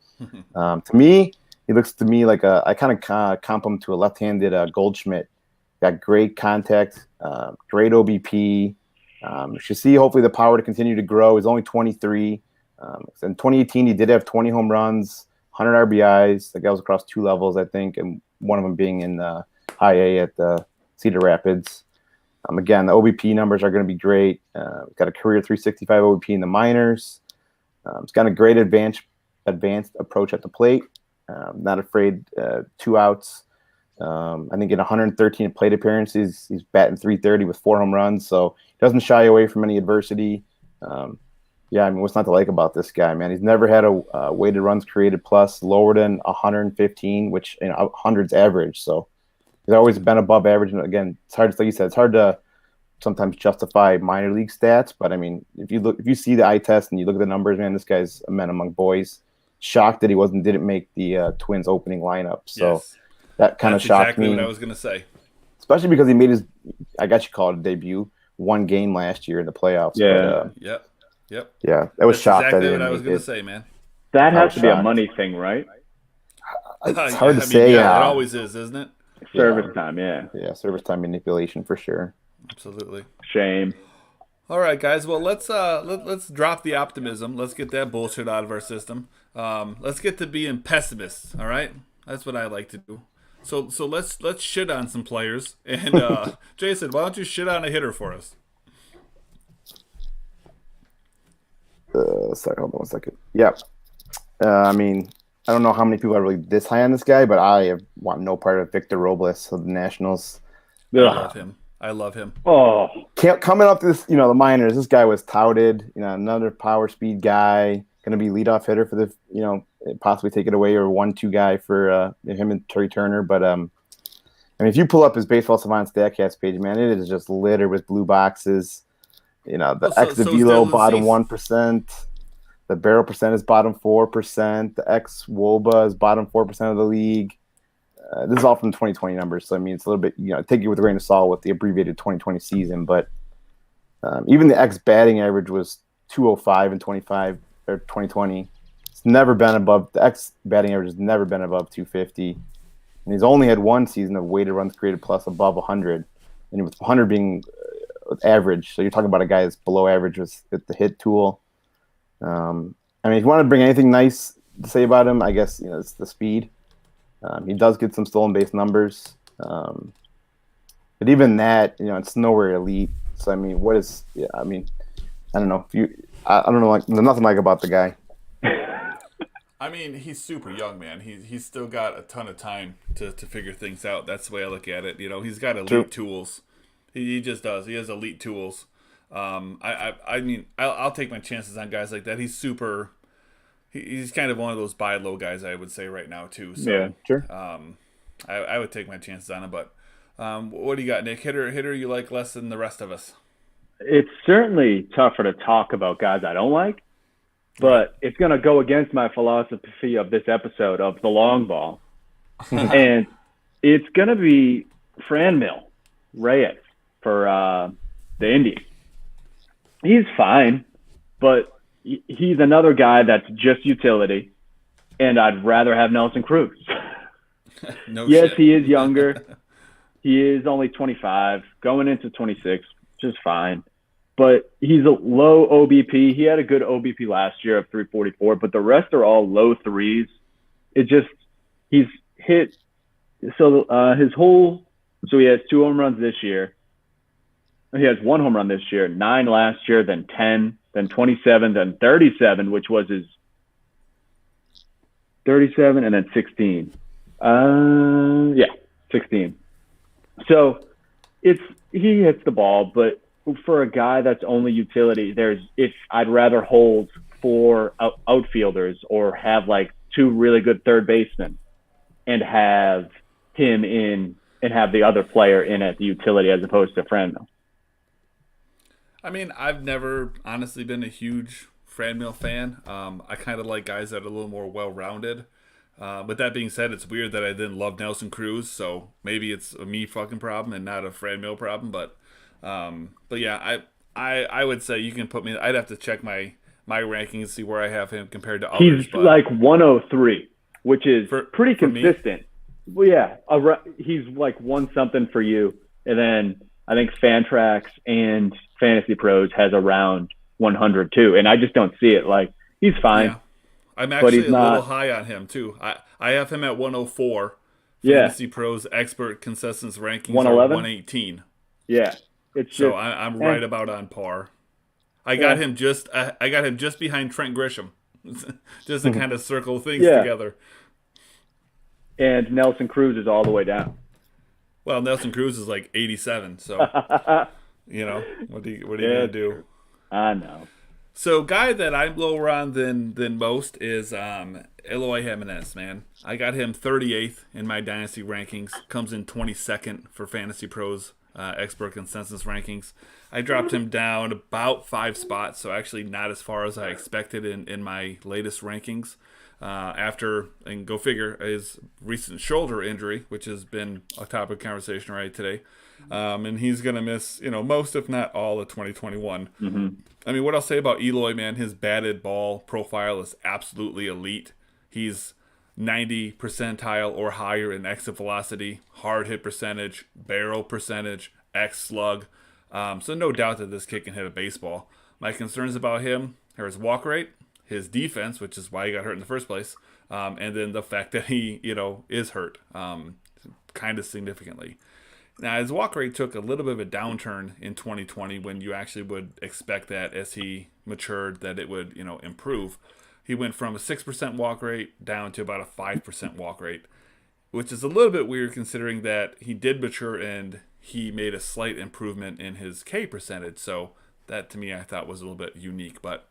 to me, he looks to me like I kind of comp him to a left-handed Goldschmidt. Got great contact, great OBP. Should see hopefully the power to continue to grow. He's only 23. In 2018, he did have 20 home runs, 100 RBIs. That was across 2 levels, I think, and one of them being in high A at Cedar Rapids. Again, the OBP numbers are going to be great. Got a career 365 OBP in the minors. It's got a great advanced approach at the plate. Not afraid, 2 outs. I think in 113 plate appearances, he's batting .330 with 4 home runs. So he doesn't shy away from any adversity. What's not to like about this guy, man? He's never had a weighted runs created plus lower than 115, which 100's average. So he's always been above average. And again, it's hard, like you said, it's hard to sometimes justify minor league stats. But I mean, if you see the eye test and you look at the numbers, man, this guy's a man among boys. Shocked that he didn't make the Twins opening lineup. So
Yes.
that kind of shocked me.
Exactly what I was going to say.
Especially because he made his, I guess you call it a debut, 1 game last year in the playoffs.
Yeah.
But,
Yep.
yeah, that was
That's
shocked.
exactly what I was going to say, man.
That has
was
to be a
shocked.
money thing, right?
It's hard to say.
It always is, isn't it?
Service time, yeah.
Yeah, service time manipulation for sure.
Absolutely.
Shame.
All right, guys. Well, let's drop the optimism. Let's get that bullshit out of our system. Let's get to being pessimists. All right, that's what I like to do. So let's shit on some players. And Jason, why don't you shit on a hitter for us?
Sorry, hold on 1 second. Yep. I mean, I don't know how many people are really this high on this guy, but I want no part of Victor Robles of the Nationals.
I love him.
Oh,
Coming up to this, the minors, this guy was touted, another power speed guy, going to be leadoff hitter for the, possibly take it away or 1-2 guy for him and Terry Turner. But, I mean, if you pull up his Baseball Savant StatCast page, man, it is just littered with blue boxes. The X Velo bottom 1%. The barrel percent is bottom 4%. The X Woba is bottom 4% of the league. This is all from 2020 numbers, so I mean it's a little bit, take it with a grain of salt with the abbreviated 2020 season. But even the X batting average was 205 in 2020. It's never been above the X batting average has never been above 250, and he's only had 1 season of weighted runs created plus above 100, and with 100 being average. So you're talking about a guy that's below average with the hit tool. I mean, if you want to bring anything nice to say about him, I guess it's the speed. He does get some stolen base numbers, but even that, it's nowhere elite. So I mean, I mean, I don't know. I don't know. Like, there's nothing like about the guy.
I mean, he's super young, man. He's still got a ton of time to figure things out. That's the way I look at it. He's got elite tools. He just does. He has elite tools. I mean, I'll take my chances on guys like that. He's super. He's kind of one of those buy low guys, I would say right now too. So,
yeah, sure.
I would take my chances on him. But what do you got, Nick? Hitter you like less than the rest of us?
It's certainly tougher to talk about guys I don't like, but it's going to go against my philosophy of this episode of the long ball, and it's going to be Franmil Reyes for the Indians. He's fine, but he's another guy that's just utility, and I'd rather have Nelson Cruz. Yes, he is younger. He is only 25, going into 26, just fine. But he's a low OBP. He had a good OBP last year of 344, but the rest are all low threes. He's hit. So so he has 2 home runs this year. He has 1 home run this year, 9 last year, then 10, then 27, then 37, which was his 37, and then 16. 16. 16. So he hits the ball, but for a guy that's only utility, I'd rather hold 4 outfielders or have like 2 really good third basemen and have him in and have the other player in at the utility as opposed to Franmil.
I mean, I've never honestly been a huge Franmil fan. I kind of like guys that are a little more well-rounded. With that being said, it's weird that I didn't love Nelson Cruz, so maybe it's a me fucking problem and not a Franmil problem. But yeah, I would say you can put me. I'd have to check my rankings, see where I have him compared to others.
He's like 103, which is pretty consistent. Well, yeah, he's like 1 something for you, and then I think Fantrax and Fantasy Pros has around 100 too, and I just don't see it. Like, he's fine.
Yeah. I'm actually a little high on him too. I have him at 104. Fantasy Pros expert consensus rankings 111? Are 118.
Yeah,
I'm right about on par. I got him just behind Trent Grisham, just to kind of circle things together.
And Nelson Cruz is all the way down.
Well, Nelson Cruz is like 87, so what are you gonna do?
I know.
So, guy that I'm lower on than most is Eloy Jimenez, man. I got him 38th in my Dynasty rankings. Comes in 22nd for Fantasy Pros expert consensus rankings. I dropped him down about 5 spots, so actually not as far as I expected in my latest rankings. After, and go figure, his recent shoulder injury, which has been a topic of conversation right today. And he's going to miss, most, if not all, of 2021.
Mm-hmm.
I mean, what I'll say about Eloy, man, his batted ball profile is absolutely elite. He's 90 percentile or higher in exit velocity, hard hit percentage, barrel percentage, X slug. So no doubt that this kid can hit a baseball. My concerns about him are his walk rate, his defense, which is why he got hurt in the first place, and then the fact that he, is hurt kind of significantly. Now, his walk rate took a little bit of a downturn in 2020 when you actually would expect that as he matured that it would, improve. He went from a 6% walk rate down to about a 5% walk rate, which is a little bit weird considering that he did mature and he made a slight improvement in his K percentage. So that, to me, I thought was a little bit unique. But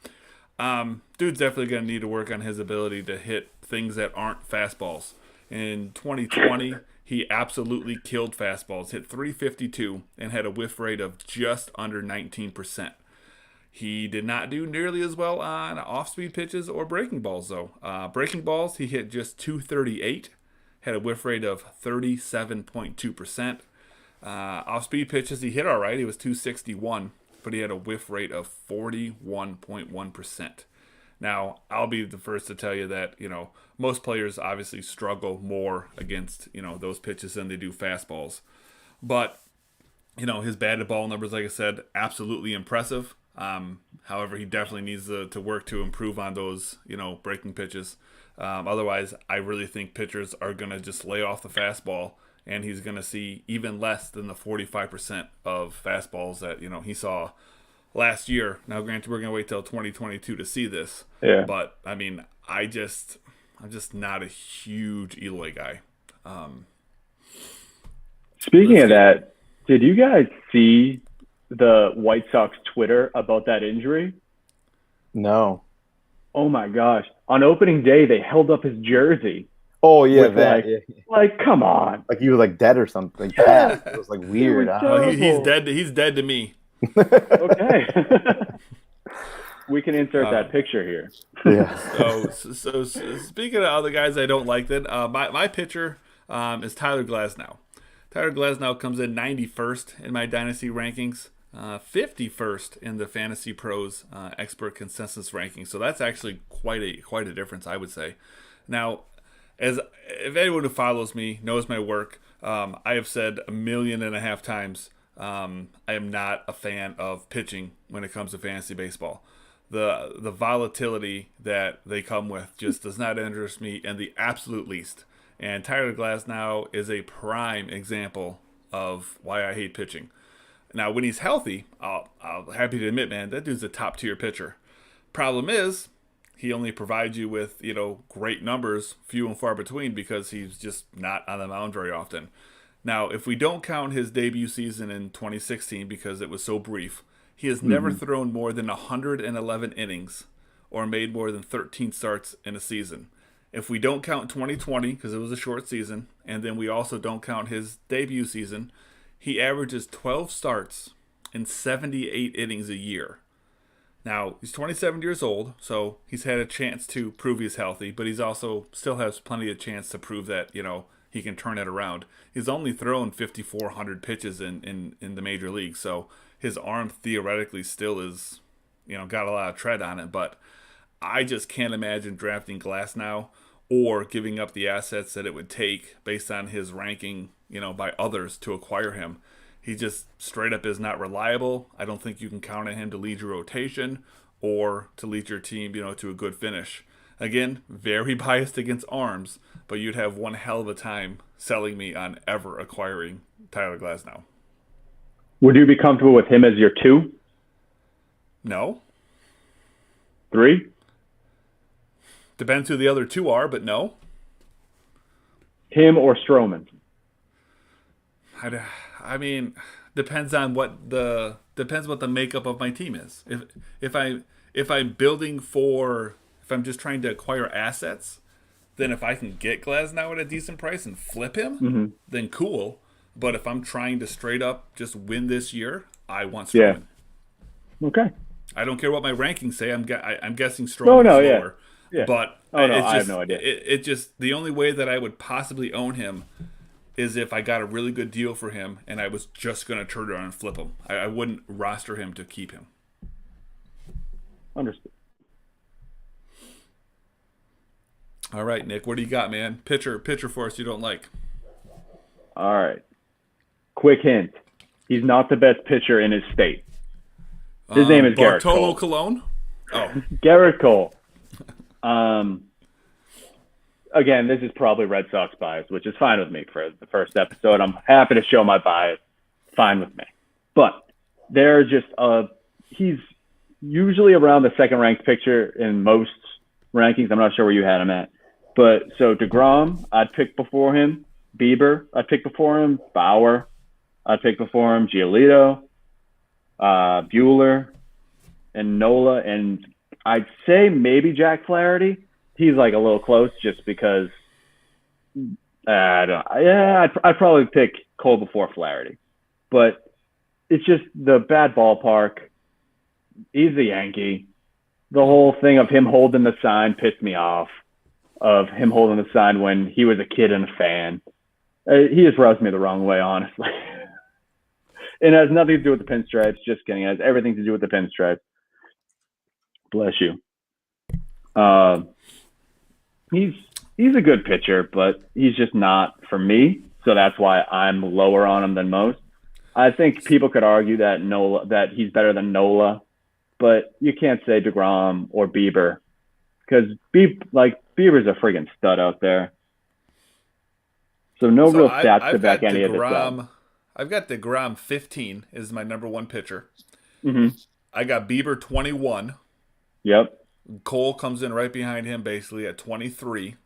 dude's definitely going to need to work on his ability to hit things that aren't fastballs. In 2020, he absolutely killed fastballs, hit 352, and had a whiff rate of just under 19%. He did not do nearly as well on off-speed pitches or breaking balls, though. Breaking balls, he hit just 238, had a whiff rate of 37.2%. Off-speed pitches, he hit all right. He was 261, but he had a whiff rate of 41.1%. Now, I'll be the first to tell you that, most players obviously struggle more against, those pitches than they do fastballs. But, his batted ball numbers, like I said, absolutely impressive. However, he definitely needs to work to improve on those, breaking pitches. Otherwise, I really think pitchers are going to just lay off the fastball, and he's going to see even less than the 45% of fastballs that, he saw last year. Now, granted, we're going to wait till 2022 to see this.
Yeah.
But, I mean, I'm just not a huge Eloy guy.
Speaking of that, did you guys see the White Sox Twitter about that injury?
No.
Oh, my gosh. On opening day, they held up his jersey.
Oh, yeah, that.
Like, come on.
Like he was, dead or something. Yeah. It was, weird.
He's dead. He's dead to me.
Okay. We can insert that picture here.
Yeah.
So speaking of other guys I don't like, then my pitcher is Tyler Glasnow. Tyler Glasnow comes in 91st in my Dynasty rankings, 51st in the Fantasy Pros expert consensus rankings. So that's actually quite a difference, I would say. Now, if anyone who follows me knows my work, I have said 1.5 million times I am not a fan of pitching when it comes to fantasy baseball. The volatility that they come with just does not interest me in the absolute least. And Tyler Glasnow is a prime example of why I hate pitching. Now, when he's healthy, I'll happy to admit, man, that dude's a top tier pitcher. Problem is, he only provides you with, great numbers, few and far between, because he's just not on the mound very often. Now, if we don't count his debut season in 2016 because it was so brief, he has never thrown more than 111 innings or made more than 13 starts in a season. If we don't count 2020 because it was a short season, and then we also don't count his debut season, he averages 12 starts and 78 innings a year. Now, he's 27 years old, so he's had a chance to prove he's healthy, but he's also still has plenty of chance to prove that, he can turn it around. He's only thrown 5,400 pitches in the major league, so his arm theoretically still is, got a lot of tread on it, but I just can't imagine drafting Glasnow or giving up the assets that it would take based on his ranking, by others to acquire him. He just straight up is not reliable. I don't think you can count on him to lead your rotation or to lead your team, to a good finish. Again, very biased against arms, but you'd have one hell of a time selling me on ever acquiring Tyler Glasnow.
Would you be comfortable with him as your 2?
No.
3?
Depends who the other 2 are, but no.
Him or Stroman?
I mean, depends what the makeup of my team is. If I'm just trying to acquire assets, then if I can get Glasnow at a decent price and flip him, then cool. But if I'm trying to straight up just win this year, I want Stroman.
Yeah. Okay.
I don't care what my rankings say. I'm guessing Stroman is lower.
Yeah.
But
I have no idea.
It just the only way that I would possibly own him is if I got a really good deal for him and I was just going to turn around and flip him. I wouldn't roster him to keep him.
Understood.
All right, Nick, what do you got, man? Pitcher for us you don't like.
All right. Quick hint. He's not the best pitcher in his state. His name is Garrett Cole.
Bartolo Colon? Oh.
Garrett Cole. Again, this is probably Red Sox bias, which is fine with me for the first episode. I'm happy to show my bias. Fine with me. But he's usually around the second-ranked pitcher in most rankings. I'm not sure where you had him at. But so DeGrom, I'd pick before him. Bieber, I'd pick before him. Bauer, I'd pick before him. Giolito, Buehler, and Nola. And I'd say maybe Jack Flaherty. He's like a little close just because I'd probably pick Cole before Flaherty. But it's just the bad ballpark. He's a Yankee. The whole thing of him holding the sign pissed me off, of him holding the sign when he was a kid and a fan. He just rubs me the wrong way, honestly. It has nothing to do with the pinstripes. Just kidding. It has everything to do with the pinstripes. Bless you. He's a good pitcher, but he's just not for me. So that's why I'm lower on him than most. I think people could argue that he's better than Nola, but you can't say DeGrom or Bieber because Bieber's a friggin' stud out there. So real stats to back any of this up.
I've got DeGrom 15 is my number 1 pitcher.
Mm-hmm.
I got Bieber 21.
Yep.
Cole comes in right behind him basically at 23.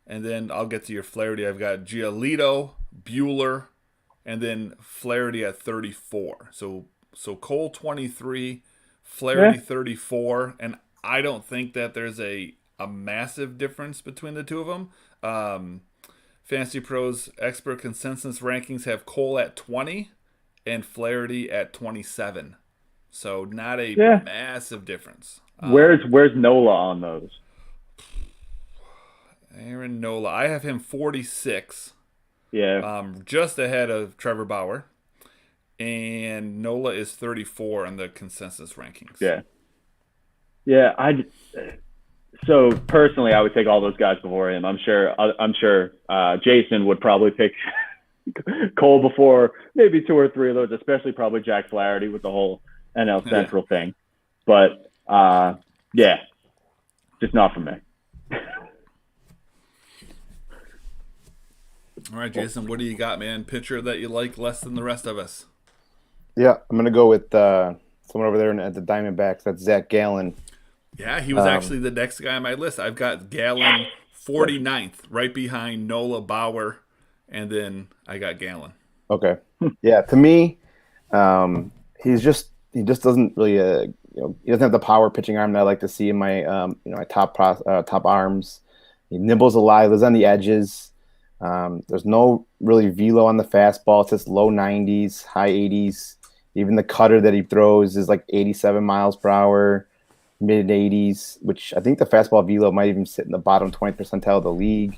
And then I'll get to your Flaherty. I've got Giolito, Buehler, and then Flaherty at 34. So Cole 23, Flaherty 34, and I don't think that there's a massive difference between the two of them. Fantasy Pros expert consensus rankings have Cole at 20 and Flaherty at 27. So not a massive difference.
Where's Nola on those?
Aaron Nola. I have him 46.
Yeah.
Just ahead of Trevor Bauer. And Nola is 34 on the consensus rankings.
Yeah. Yeah, so personally I would take all those guys before him. I'm sure Jason would probably pick Cole before maybe 2 or 3 of those, especially probably Jack Flaherty with the whole NL Central thing. But just not for me.
All right, Jason, what do you got, man? Pitcher that you like less than the rest of us?
Yeah, I'm going to go with someone over there at the Diamondbacks. That's Zach Gallen.
Yeah, he was actually the next guy on my list. I've got Gallen 49th, right behind Nola, Bauer, and then I got Gallen.
Okay. Yeah, to me, he just doesn't really he doesn't have the power pitching arm that I like to see in my my top arms. He nibbles a lot, lives on the edges. There's no really velo on the fastball. It's just low 90s, high 80s. Even the cutter that he throws is like 87 miles per hour, mid 80s, which I think the fastball velo might even sit in the bottom 20 percentile of the league.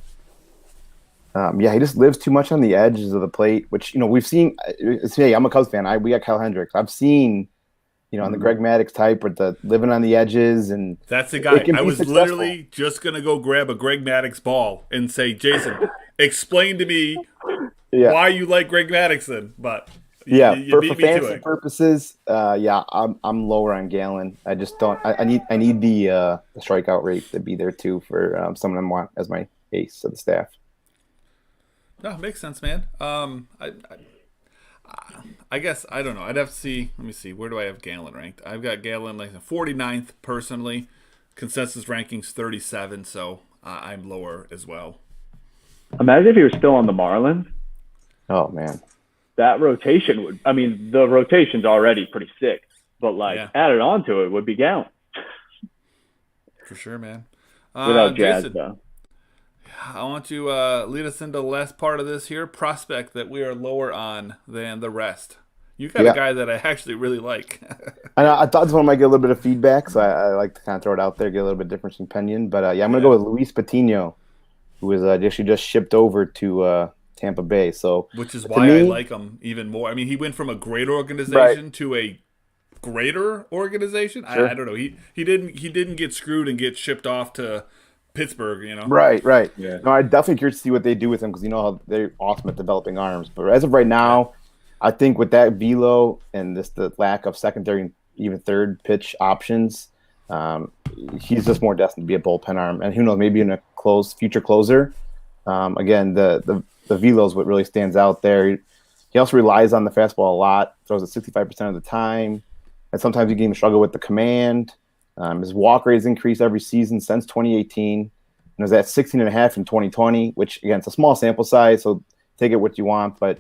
Yeah, he just lives too much on the edges of the plate, which we've seen. Hey, I'm a Cubs fan. We got Kyle Hendricks. I've seen, on the Greg Maddux type, with the living on the edges, and
that's the guy. I was
successful.
literally just gonna go grab a Greg Maddux ball and say, Jason, explain to me why you like Greg Maddux then. But you beat
for
me to
fantasy
it.
purposes, I'm lower on Gallen. I just don't. I need the strikeout rate to be there too for someone I want as my ace of the staff.
No, makes sense, man. I guess I don't know. I'd have to see. Let me see. Where do I have Gallen ranked? I've got Gallen like 49th personally. Consensus rankings 37, so I'm lower as well.
Imagine if he was still on the Marlins.
Oh man,
that rotation would. I mean, the rotation's already pretty sick, but added onto it would be Gallen.
For sure, man.
Without Jazz,
Jason,
though.
I want to lead us into the last part of this here. Prospect that we are lower on than the rest. You got a guy that I actually really like.
I thought this one might get a little bit of feedback, so I like to kind of throw it out there, get a little bit different opinion. But I'm going to go with Luis Patino, who was actually just shipped over to Tampa Bay. So,
which is why I like him even more. I mean, he went from a great organization to a greater organization. Sure. I don't know. He didn't get screwed and get shipped off to Pittsburgh,
Right.
Yeah.
No, I'm definitely curious to see what they do with him because how they're awesome at developing arms. But as of right now, I think with that velo and the lack of secondary and even third pitch options, he's just more destined to be a bullpen arm. And who knows, maybe in a future closer. Again, the velo is what really stands out there. He also relies on the fastball a lot, throws it 65% of the time, and sometimes he can even struggle with the command. His walk rate has increased every season since 2018, and was at 16.5 in 2020, which, again, it's a small sample size, so take it what you want, but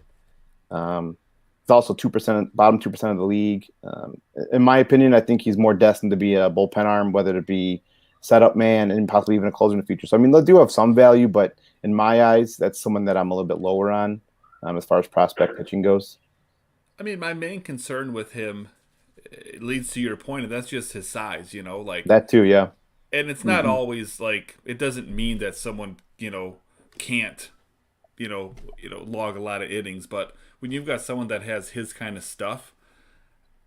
it's also 2%, bottom 2% of the league. In my opinion, I think he's more destined to be a bullpen arm, whether it be setup man and possibly even a closer in the future. So, I mean, they do have some value, but in my eyes, that's someone that I'm a little bit lower on as far as prospect pitching goes.
I mean, my main concern with him, it leads to your point, and that's just his size,
that too, yeah.
And it's not always it doesn't mean that someone, can't, log a lot of innings, but when you've got someone that has his kind of stuff,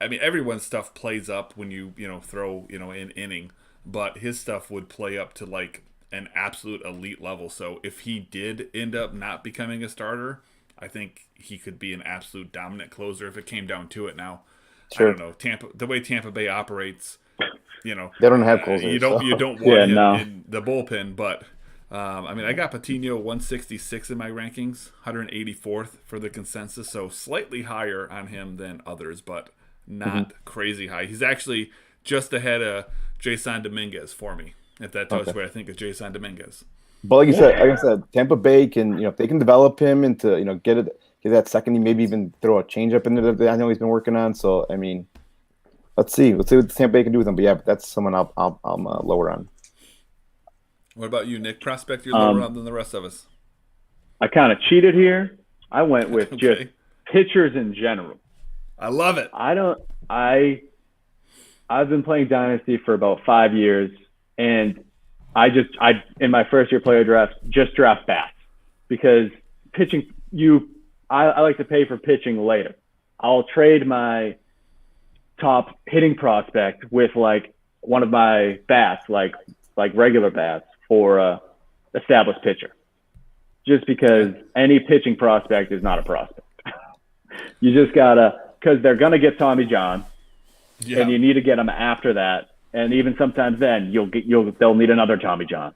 I mean, everyone's stuff plays up when you, throw, an inning, but his stuff would play up to an absolute elite level. So if he did end up not becoming a starter, I think he could be an absolute dominant closer if it came down to it now. Sure. I don't know. The way Tampa Bay operates, they
don't have closers.
You don't want him in the bullpen, but I mean, I got Patino 166 in my rankings, 184th for the consensus, so slightly higher on him than others, but not crazy high. He's actually just ahead of Jason Dominguez for me, if that tells you what I think of Jason Dominguez.
But like I said, Tampa Bay can, if they can develop him into, get that second, maybe even throw a changeup in there that I know he's been working on. So, I mean, let's see what Tampa Bay can do with him. But yeah, that's someone I'm lower on.
What about you, Nick? Prospect you're lower on than the rest of us.
I kind of cheated here. I went with just pitchers in general.
I love it.
I've been playing Dynasty for about 5 years, and I in my first year player draft just draft bats because pitching I like to pay for pitching later. I'll trade my top hitting prospect with one of my bats, like regular bats, for a established pitcher. Just because any pitching prospect is not a prospect. You just gotta, because they're gonna get Tommy John, and you need to get them after that. And even sometimes then they'll need another Tommy John.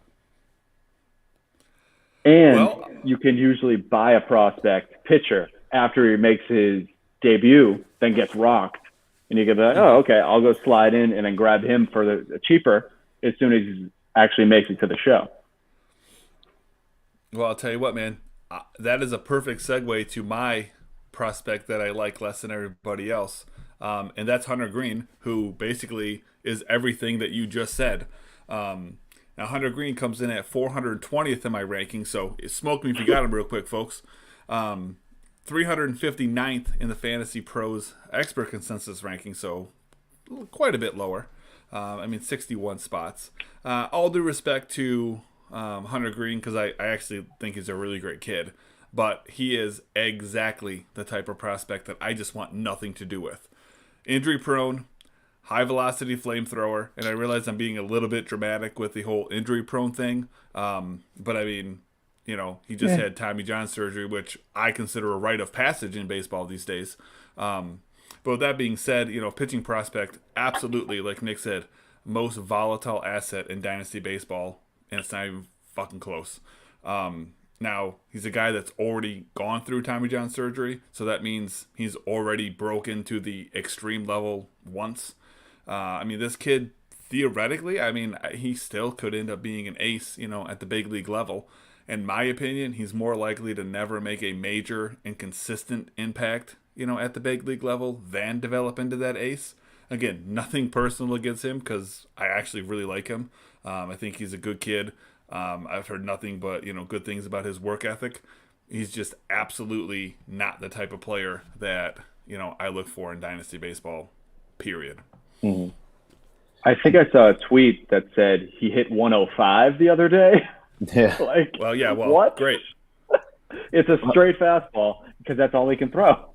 And you can usually buy a prospect pitcher after he makes his debut, then gets rocked. And you can be like, oh, okay, I'll go slide in and then grab him for the cheaper as soon as he actually makes it to the show.
Well, I'll tell you what, man. that is a perfect segue to my prospect that I like less than everybody else. And that's Hunter Green, who basically is everything that you just said. Now, Hunter Green comes in at 420th in my ranking, so smoke me if you got him real quick, folks. 359th in the Fantasy Pros expert consensus ranking, so quite a bit lower. 61 spots. All due respect to Hunter Green, because I actually think he's a really great kid, but he is exactly the type of prospect that I just want nothing to do with. Injury prone, high velocity flamethrower, and I realize I'm being a little bit dramatic with the whole injury prone thing, but I mean, he just had Tommy John surgery, which I consider a rite of passage in baseball these days. But with that being said, pitching prospect, absolutely, like Nick said, most volatile asset in Dynasty Baseball, and it's not even fucking close. Now, he's a guy that's already gone through Tommy John surgery, so that means he's already broken to the extreme level once. This kid, theoretically, he still could end up being an ace, at the big league level. In my opinion, he's more likely to never make a major and consistent impact, at the big league level than develop into that ace. Again, nothing personal against him because I actually really like him. I think he's a good kid. I've heard nothing but, good things about his work ethic. He's just absolutely not the type of player that, I look for in Dynasty Baseball, period.
Mm-hmm. I think I saw a tweet that said he hit 105 the other day.
Yeah.
What?
Great.
It's a straight fastball because that's all he can throw.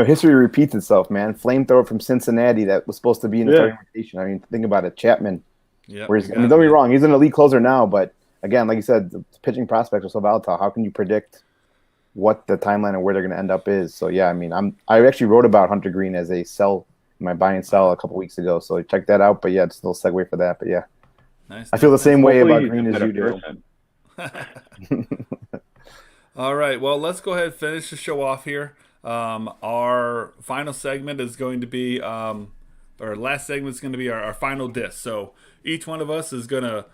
History repeats itself, man. Flamethrower from Cincinnati that was supposed to be in the starting rotation. Think about it. Chapman.
Yeah.
Don't get me wrong. He's an elite closer now, but again, like you said, the pitching prospects are so volatile. How can you predict what the timeline and where they're going to end up is? So yeah, I actually wrote about Hunter Green as a sell in my buy and sell a couple weeks ago. So check that out. But yeah, it's a little segue for that. But yeah,
nice.
I feel the same way
Hopefully
about Green as you do.
All right, well, let's go ahead and finish the show off here. Our final segment is going to be, our last segment is going to be our final diss. So each one of us is going to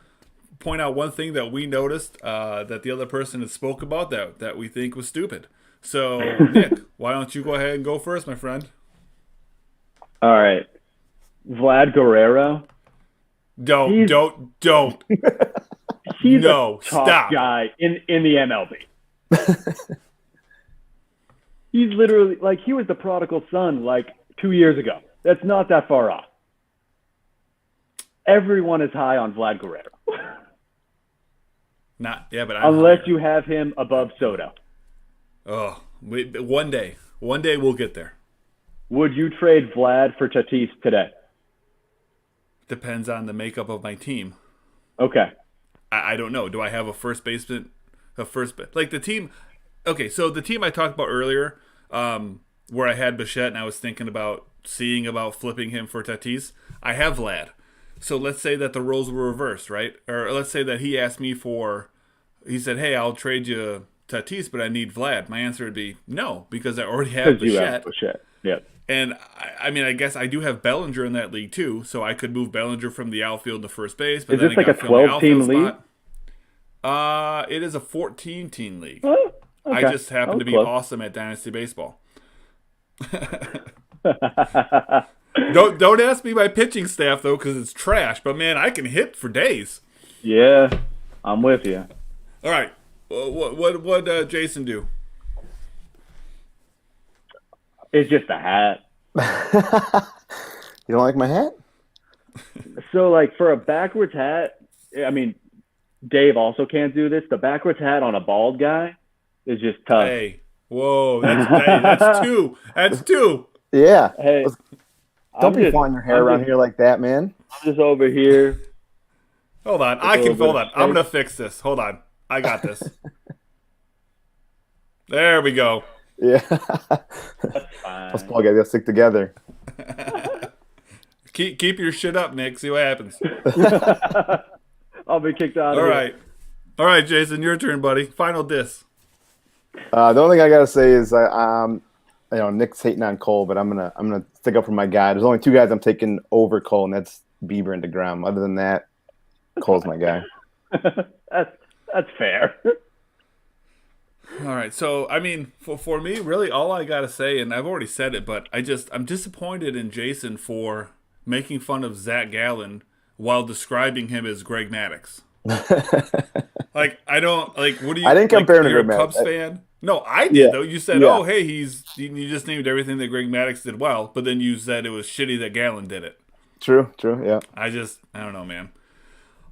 point out one thing that we noticed that the other person had spoke about that we think was stupid. So, Nick, why don't you go ahead and go first, my friend?
All right. Vlad Guerrero.
Don't.
He's
no,
a top
stop.
guy in the MLB. He's literally he was the prodigal son 2 years ago. That's not that far off. Everyone is high on Vlad Guerrero.
But
unless you have him above Soto.
Oh, one day we'll get there.
Would you trade Vlad for Tatis today?
Depends on the makeup of my team.
Okay.
I don't know. Do I have a first baseman? The team. Okay, so the team I talked about earlier, where I had Bichette and I was thinking about flipping him for Tatis. I have Vlad. So let's say that the roles were reversed, right? Or let's say that he asked me he said, "Hey, I'll trade you Tatis, but I need Vlad." My answer would be no, because I already have Bichette.
Yep.
And I guess I do have Bellinger in that league too, so I could move Bellinger from the outfield to first base. But
is this a 12-team league?
It is a 14-team league.
Oh, okay.
I just happen to be awesome at Dynasty Baseball. Don't ask me my pitching staff though, because it's trash. But man, I can hit for days.
Yeah, I'm with you.
All right, what Jason do?
It's just a hat.
You don't like my hat?
So, for a backwards hat, Dave also can't do this. The backwards hat on a bald guy is just tough.
Hey, whoa, that's two. That's two.
Yeah.
Hey,
don't be flying your hair around here like that, man.
I'm just over here.
Hold on. Hold on. I'm going to fix this. Hold on. I got this. There we go.
Yeah.
That's fine.
Us ball guys got to stick together.
Keep your shit up, Nick. See what happens.
I'll be kicked out of here.
All right, Jason, your turn, buddy. Final diss.
The only thing I gotta say is, Nick's hating on Cole, but I'm gonna stick up for my guy. There's only two guys I'm taking over Cole, and that's Bieber and DeGrom. Other than that, Cole's my guy.
That's fair.
All right. So, I mean, for me, really, all I got to say, and I've already said it, but I'm disappointed in Jason for making fun of Zach Gallen while describing him as Greg Maddux. Like, I don't, like, what do you,
I didn't
like,
compare him to
you're a
Greg
Cubs
Maddux.
fan? No, I did,
Yeah.
though. You said,
Yeah.
oh, hey, you just named everything that Greg Maddux did well, but then you said it was shitty that Gallen did it.
True, yeah.
I don't know, man.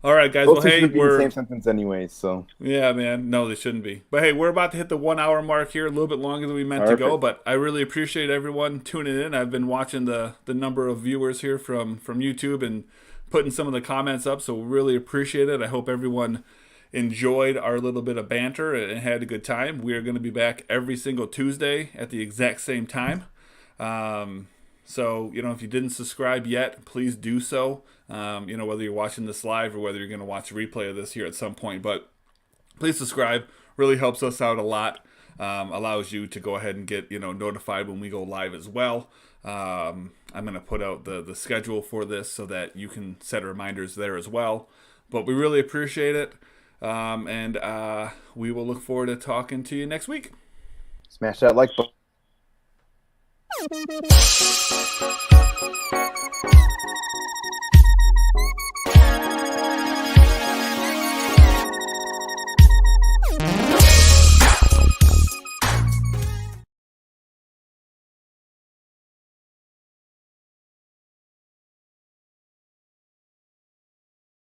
All right, guys.
Those
Well,
two
hey,
should be in the
we're
same sentence anyway, so.
yeah, man. No, they shouldn't be. But hey, we're about to hit the 1 hour mark here, a little bit longer than we meant to go.
Perfect.
But I really appreciate everyone tuning in. I've been watching the number of viewers here from YouTube and putting some of the comments up, so we really appreciate it. I hope everyone enjoyed our little bit of banter and had a good time. We are going to be back every single Tuesday at the exact same time. So, if you didn't subscribe yet, please do so. Whether you're watching this live or whether you're going to watch a replay of this here at some point. But please subscribe. Really helps us out a lot. Allows you to go ahead and get, notified when we go live as well. I'm going to put out the schedule for this so that you can set reminders there as well. But we really appreciate it. And we will look forward to talking to you next week.
Smash that like button.